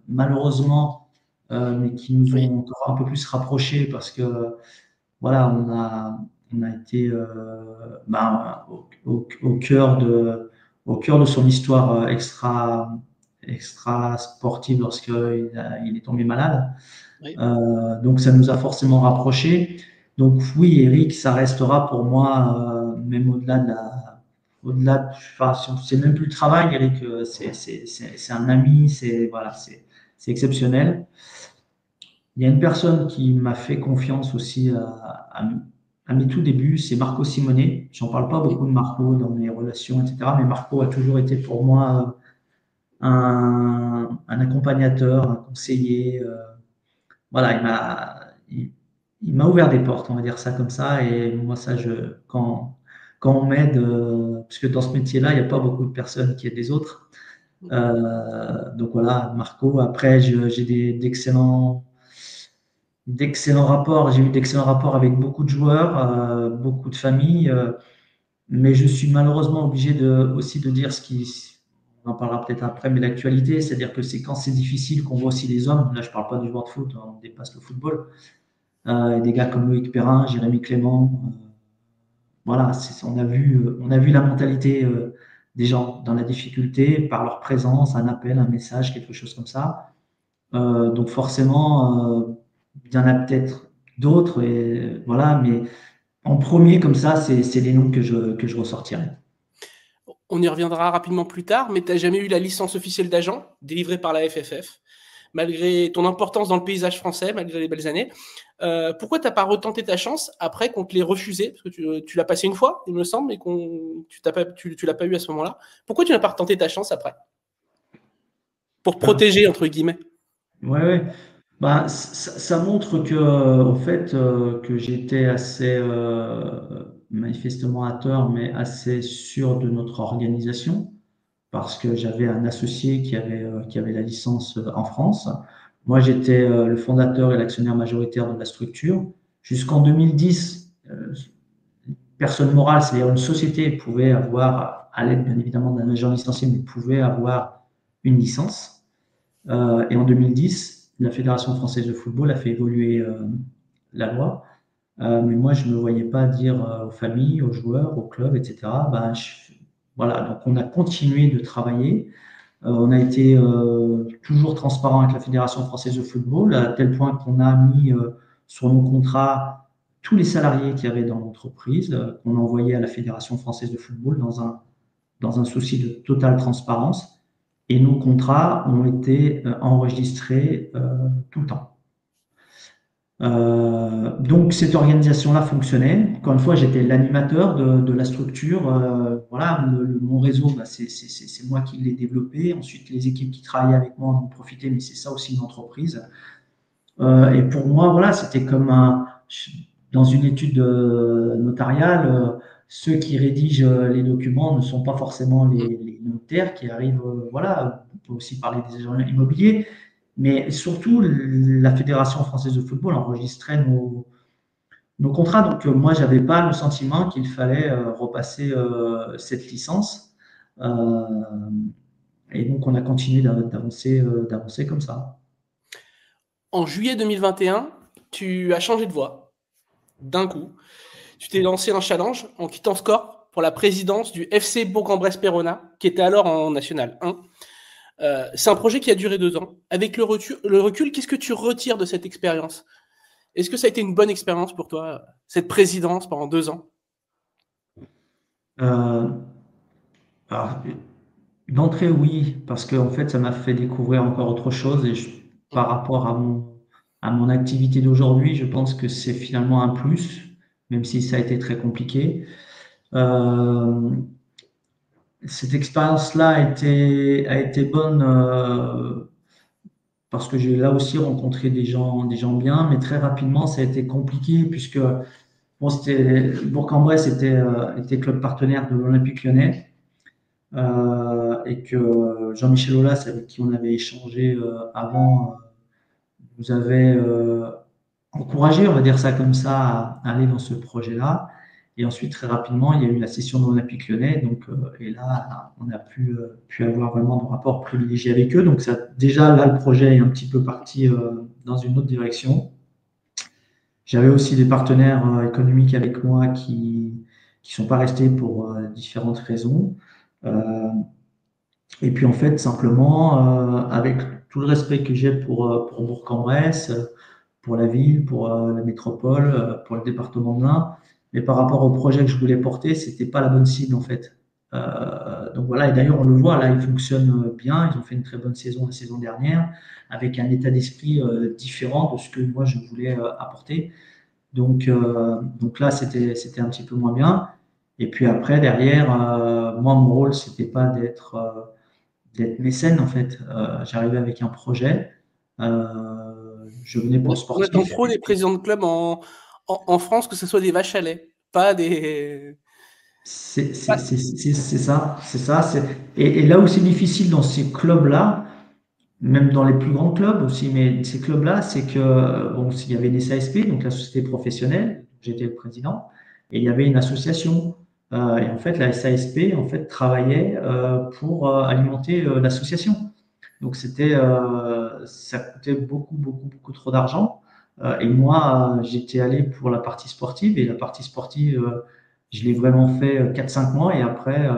malheureusement, mais qui nous
Oui.
ont encore un peu plus rapprochés parce que voilà, on a été ben, au cœur de son histoire extra sportive lorsqu'il il est tombé malade.
Oui.
Donc ça nous a forcément rapprochés. Donc oui, Eric, ça restera pour moi, même enfin, c'est même plus le travail, Eric, c'est un ami, voilà, c'est exceptionnel. Il y a une personne qui m'a fait confiance aussi à mes tout débuts, c'est Marco Simonet. J'en parle pas beaucoup de Marco dans mes relations, etc. Mais Marco a toujours été pour moi un accompagnateur, un conseiller. Voilà, il m'a ouvert des portes, on va dire ça comme ça. Et moi, ça, quand on m'aide, parce que dans ce métier-là, il n'y a pas beaucoup de personnes qui aident les autres. Donc voilà, Marco. Après, j'ai d'excellents rapports. J'ai eu d'excellents rapports avec beaucoup de joueurs, beaucoup de familles. Mais je suis malheureusement obligé aussi de dire on en parlera peut-être après, mais l'actualité, c'est-à-dire que c'est quand c'est difficile qu'on voit aussi les hommes. Là, je ne parle pas du joueur de foot, hein, on dépasse le football. Et des gars comme Loïc Perrin, Jérémy Clément. Voilà, on a vu la mentalité des gens dans la difficulté par leur présence, un appel, un message, quelque chose comme ça. Donc forcément, il y en a peut-être d'autres, et voilà, mais en premier comme ça, c'est les noms que je ressortirai.
On y reviendra rapidement plus tard, mais tu n'as jamais eu la licence officielle d'agent délivrée par la FFF, malgré ton importance dans le paysage français, malgré les belles années. Pourquoi tu n'as pas retenté ta chance après qu'on te l'ait refusé? Parce que tu l'as passé une fois, il me semble, et tu l'as pas eu à ce moment-là. Pourquoi tu n'as pas retenté ta chance après? Pour te protéger, entre guillemets.
Ouais, ouais. Ça montre que, au fait, que j'étais assez, manifestement à tort, mais assez sûr de notre organisation, parce que j'avais un associé qui avait la licence en France. Moi, j'étais le fondateur et l'actionnaire majoritaire de la structure. Jusqu'en 2010, personne morale, c'est-à-dire une société, pouvait avoir, à l'aide bien évidemment d'un agent licencié, mais pouvait avoir une licence. Et en 2010, la Fédération française de football a fait évoluer la loi. Mais moi, je ne me voyais pas dire aux familles, aux joueurs, aux clubs, etc. Voilà, donc on a continué de travailler. On a été toujours transparent avec la Fédération française de football, à tel point qu'on a mis sur nos contrats tous les salariés qu'il y avait dans l'entreprise, qu'on a envoyé à la Fédération française de football dans un souci de totale transparence. Et nos contrats ont été enregistrés tout le temps. Donc cette organisation-là fonctionnait. Encore une fois, j'étais l'animateur de la structure. Voilà, mon réseau, c'est moi qui l'ai développé. Ensuite, les équipes qui travaillaient avec moi en ont profité, mais c'est ça aussi une entreprise. Et pour moi, voilà, c'était comme dans une étude notariale. Ceux qui rédigent les documents ne sont pas forcément les notaires qui arrivent. Voilà, on peut aussi parler des agents immobiliers. Mais surtout, la Fédération française de football enregistrait nos contrats. Donc, moi, je n'avais pas le sentiment qu'il fallait repasser cette licence. Euh, et donc, on a continué d'avancer comme ça.
En juillet 2021, tu as changé de voie d'un coup. Tu t'es lancé un challenge en quittant Score pour la présidence du FC Bourg-en-Bresse-Péronat, qui était alors en National 1. C'est un projet qui a duré 2 ans. Avec le recul, qu'est-ce que tu retires de cette expérience? Est-ce que ça a été une bonne expérience pour toi, cette présidence pendant 2 ans?
Euh, alors, d'entrée, oui, parce qu'en fait, ça m'a fait découvrir encore autre chose. Et par rapport à mon activité d'aujourd'hui, je pense que c'est finalement un plus, même si ça a été très compliqué. Euh, Cette expérience-là a été bonne parce que j'ai là aussi rencontré des gens bien, mais très rapidement, ça a été compliqué puisque bon, Bourg-en-Bresse était club partenaire de l'Olympique Lyonnais et que Jean-Michel Aulas, avec qui on avait échangé avant, nous avait encouragé, on va dire ça comme ça, à aller dans ce projet-là. Et ensuite, très rapidement, il y a eu la session de l'Olympique Lyonnais. Donc, et là, on a pu avoir vraiment de rapports privilégiés avec eux. Donc, ça, déjà, là, le projet est un petit peu parti dans une autre direction. J'avais aussi des partenaires économiques avec moi qui sont pas restés pour différentes raisons. Euh, et puis, en fait, simplement, avec tout le respect que j'ai pour Bourg-en-Bresse, pour la ville, pour la métropole, pour le département de l'Ain. Mais par rapport au projet que je voulais porter, c'était pas la bonne cible en fait. Donc voilà, et d'ailleurs on le voit, là ils fonctionnent bien, ils ont fait une très bonne saison la saison dernière, avec un état d'esprit différent de ce que moi je voulais apporter. Donc là c'était un petit peu moins bien. Et puis après derrière, moi mon rôle c'était pas d'être mécène en fait. J'arrivais avec un projet. Je venais pour le
On attend
sportif.
trop les présidents de club en France que ce soit des vaches à lait, pas des.
C'est ça, c'est ça. Et là où c'est difficile dans ces clubs-là, même dans les plus grands clubs aussi, mais ces clubs-là, c'est que bon, s'il y avait des SASP, donc la société professionnelle, j'étais le président, et il y avait une association. Et en fait, la SASP en fait travaillait pour alimenter l'association. Donc ça coûtait beaucoup trop d'argent. Et moi, j'étais allé pour la partie sportive et la partie sportive, je l'ai vraiment fait 4-5 mois et après,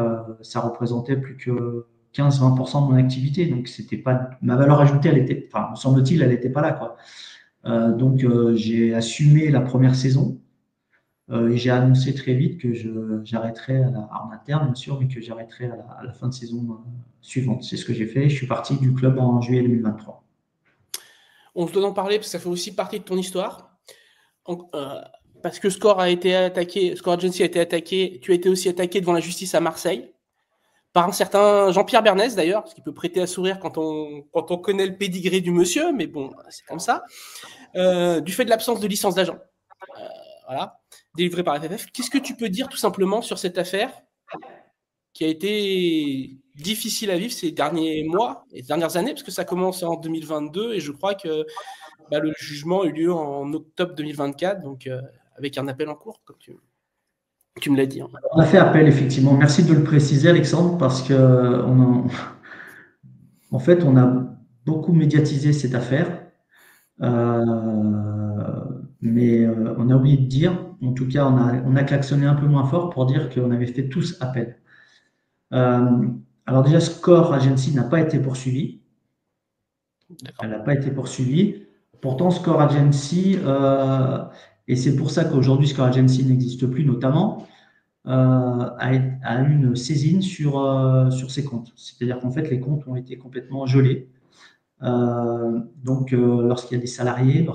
ça représentait plus que 15-20% de mon activité. Donc c'était pas ma valeur ajoutée, elle était, enfin, me semble-t-il, elle n'était pas là, quoi. Donc j'ai assumé la première saison. Et j'ai annoncé très vite que j'arrêterai en interne, bien sûr, mais que j'arrêterai à la fin de saison suivante. C'est ce que j'ai fait. Je suis parti du club en juillet 2023.
On se doit en parler parce que ça fait aussi partie de ton histoire. Parce que Score a été attaqué, Score Agency a été attaqué, tu as été aussi attaqué devant la justice à Marseille par un certain Jean-Pierre Bernès d'ailleurs, ce qui peut prêter à sourire quand on connaît le pédigré du monsieur, mais bon, c'est comme ça, du fait de l'absence de licence d'agent, voilà, délivrée par FFF. Qu'est-ce que tu peux dire tout simplement sur cette affaire qui a été difficile à vivre ces derniers mois et ces dernières années, parce que ça commence en 2022 et je crois que le jugement a eu lieu en octobre 2024, donc avec un appel en cours, comme tu me l'as dit.
On a fait appel, effectivement. Merci de le préciser, Alexandre, parce que en fait, on a beaucoup médiatisé cette affaire, mais on a oublié de dire, en tout cas, on a klaxonné un peu moins fort pour dire qu'on avait fait tous appel. Alors déjà, Score Agency n'a pas été poursuivi. Elle n'a pas été poursuivie. Pourtant, Score Agency, et c'est pour ça qu'aujourd'hui Score Agency n'existe plus notamment, a eu une saisine sur ses comptes. C'est-à-dire qu'en fait, les comptes ont été complètement gelés. Donc, lorsqu'il y a des salariés,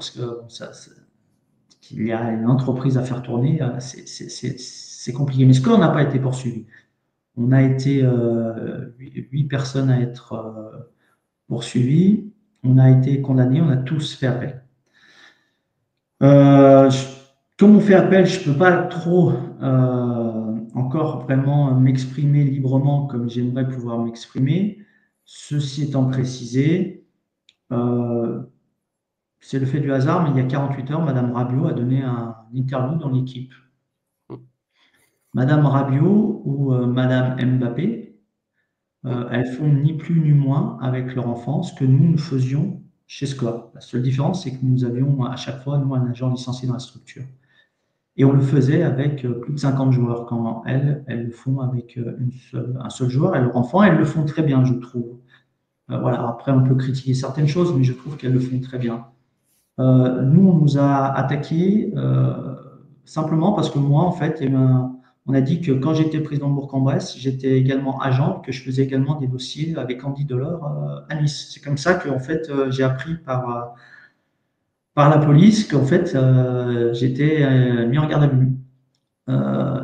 qu'il y a une entreprise à faire tourner, c'est compliqué. Mais Score n'a pas été poursuivi. On a été 8 personnes à être poursuivies. On a été condamnés, on a tous fait appel. Comme on fait appel, je ne peux pas trop encore vraiment m'exprimer librement comme j'aimerais pouvoir m'exprimer. Ceci étant précisé, c'est le fait du hasard, mais il y a 48 heures, Madame Rabiot a donné un interview dans l'équipe. Madame Rabiot ou Madame Mbappé, elles font ni plus ni moins avec leur enfant ce que nous faisions chez Score. La seule différence, c'est que nous avions à chaque fois, nous, un agent licencié dans la structure. Et on le faisait avec plus de 50 joueurs, quand elles le font avec un seul joueur et leur enfant, elles le font très bien, je trouve. Voilà. Après, on peut critiquer certaines choses, mais je trouve qu'elles le font très bien. Nous, on nous a attaqués simplement parce que moi, en fait, on a dit que quand j'étais président de Bourg-en-Bresse, j'étais également agent, que je faisais également des dossiers avec Andy Delors à Nice. C'est comme ça que, en fait, j'ai appris par la police qu'en fait, j'étais mis en garde à vue.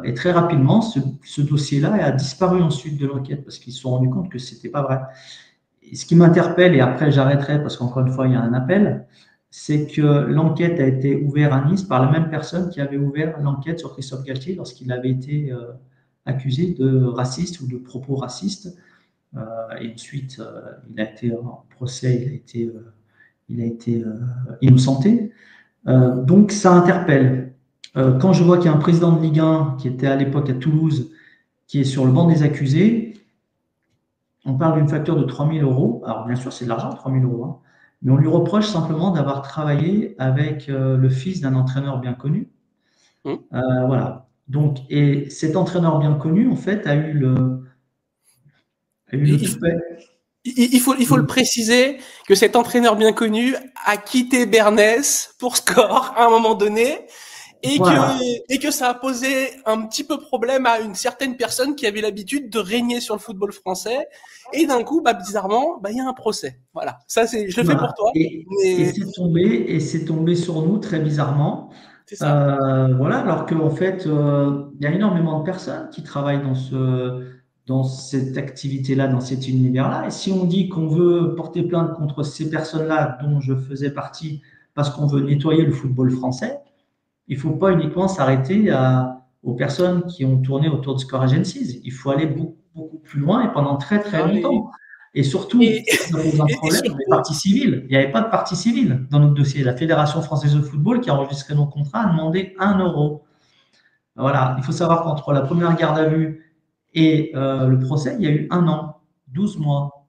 Et très rapidement, ce dossier-là a disparu ensuite de l'enquête parce qu'ils se sont rendus compte que c'était pas vrai. Et ce qui m'interpelle, et après j'arrêterai parce qu'encore une fois, il y a un appel, c'est que l'enquête a été ouverte à Nice par la même personne qui avait ouvert l'enquête sur Christophe Galtier lorsqu'il avait été accusé de raciste ou de propos racistes. Et ensuite, il a été en procès, il a été innocenté. Donc, ça interpelle. Quand je vois qu'il y a un président de Ligue 1 qui était à l'époque à Toulouse, qui est sur le banc des accusés, on parle d'une facture de 3 000 €. Alors, bien sûr, c'est de l'argent, 3 000 €. Hein. Mais on lui reproche simplement d'avoir travaillé avec le fils d'un entraîneur bien connu. Voilà. Donc, et cet entraîneur bien connu, en fait, a eu le toupet.
Il faut le préciser que cet entraîneur bien connu a quitté Bernès pour Score à un moment donné et que ça a posé un petit peu problème à une certaine personne qui avait l'habitude de régner sur le football français. Et d'un coup, bizarrement, il y a un procès. Voilà. Ça, je le fais pour toi.
Et c'est tombé sur nous très bizarrement.
C'est ça.
Voilà, alors qu'en fait, il y a énormément de personnes qui travaillent dans cette activité-là, dans cet univers-là. Et si on dit qu'on veut porter plainte contre ces personnes-là, dont je faisais partie, parce qu'on veut nettoyer le football français, il ne faut pas uniquement s'arrêter aux personnes qui ont tourné autour de Score Agencies. Il faut aller beaucoup, beaucoup plus loin et pendant très, très longtemps. Et surtout, ça pose un problème, les parties civiles. Il n'y avait pas de partie civile dans notre dossier. La Fédération française de football, qui a enregistré nos contrats, a demandé 1 €. Voilà, il faut savoir qu'entre la première garde à vue et le procès, il y a eu 1 an, 12 mois.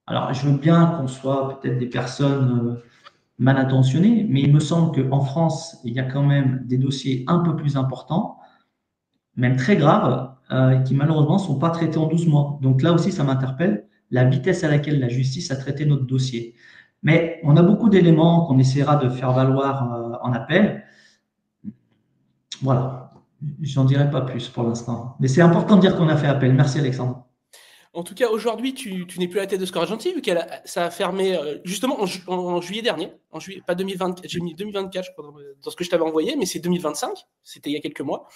Alors, je veux bien qu'on soit peut-être des personnes mal intentionnées, mais il me semble qu'en France, il y a quand même des dossiers un peu plus importants, même très graves, qui malheureusement ne sont pas traités en 12 mois. Donc là aussi, ça m'interpelle, la vitesse à laquelle la justice a traité notre dossier. Mais on a beaucoup d'éléments qu'on essaiera de faire valoir en appel. Voilà. J'en dirai pas plus pour l'instant. Mais c'est important de dire qu'on a fait appel. Merci Alexandre.
En tout cas, aujourd'hui, tu n'es plus à la tête de Score Agency, vu que ça a fermé justement en juillet dernier. En juillet, pas 2020, j'ai mis 2024, je crois, dans ce que je t'avais envoyé, mais c'est 2025. C'était il y a quelques mois.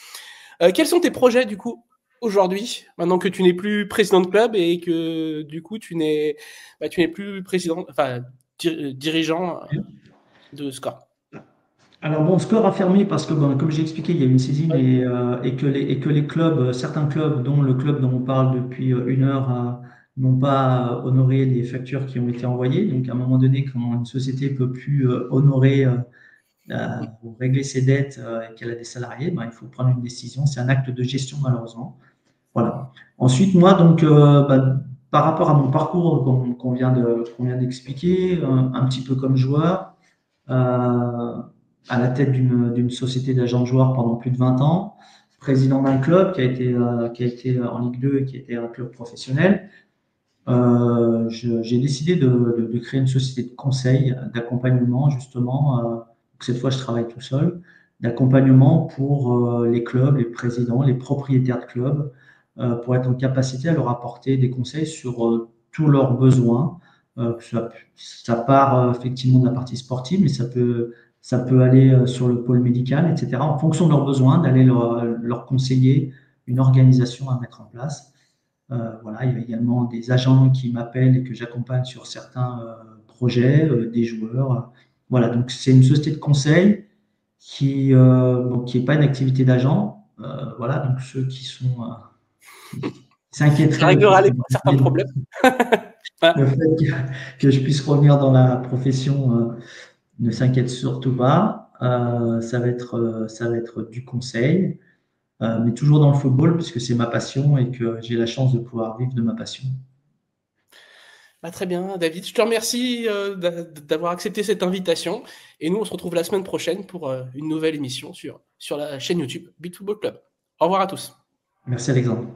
Quels sont tes projets, du coup, aujourd'hui, maintenant que tu n'es plus président de club et que du coup tu n'es plus président, enfin dirigeant de Score.
Alors bon, score a fermé parce que, bon, comme j'ai expliqué, il y a eu une saisine et que les clubs, certains clubs, dont le club dont on parle depuis une heure, n'ont pas honoré les factures qui ont été envoyées. Donc à un moment donné, quand une société peut plus honorer ou régler ses dettes et qu'elle a des salariés, ben, il faut prendre une décision. C'est un acte de gestion malheureusement. Voilà. Ensuite, moi, donc, par rapport à mon parcours qu'on vient d'expliquer, un petit peu comme joueur, euh, à la tête d'une société d'agents de joueurs pendant plus de 20 ans, président d'un club qui a été en Ligue 2 et qui était un club professionnel. J'ai décidé de créer une société de conseil, d'accompagnement, justement. Cette fois, je travaille tout seul, d'accompagnement pour les clubs, les présidents, les propriétaires de clubs, pour être en capacité à leur apporter des conseils sur tous leurs besoins. Ça part effectivement de la partie sportive, mais ça peut aller sur le pôle médical, etc., en fonction de leurs besoins, d'aller leur conseiller une organisation à mettre en place. Voilà, il y a également des agents qui m'appellent et que j'accompagne sur certains projets, des joueurs. Voilà, donc c'est une société de conseil qui n'est pas une activité d'agent. Voilà, donc ceux qui
Ça
s'inquiéteraient
réglera certains problèmes.
le fait que je puisse revenir dans la profession ne s'inquiète surtout pas. Ça va être du conseil. Mais toujours dans le football, puisque c'est ma passion et que j'ai la chance de pouvoir vivre de ma passion.
Très bien, David. Je te remercie d'avoir accepté cette invitation. Et nous, on se retrouve la semaine prochaine pour une nouvelle émission sur la chaîne YouTube Beat Football Club. Au revoir à tous.
Merci Alexandre.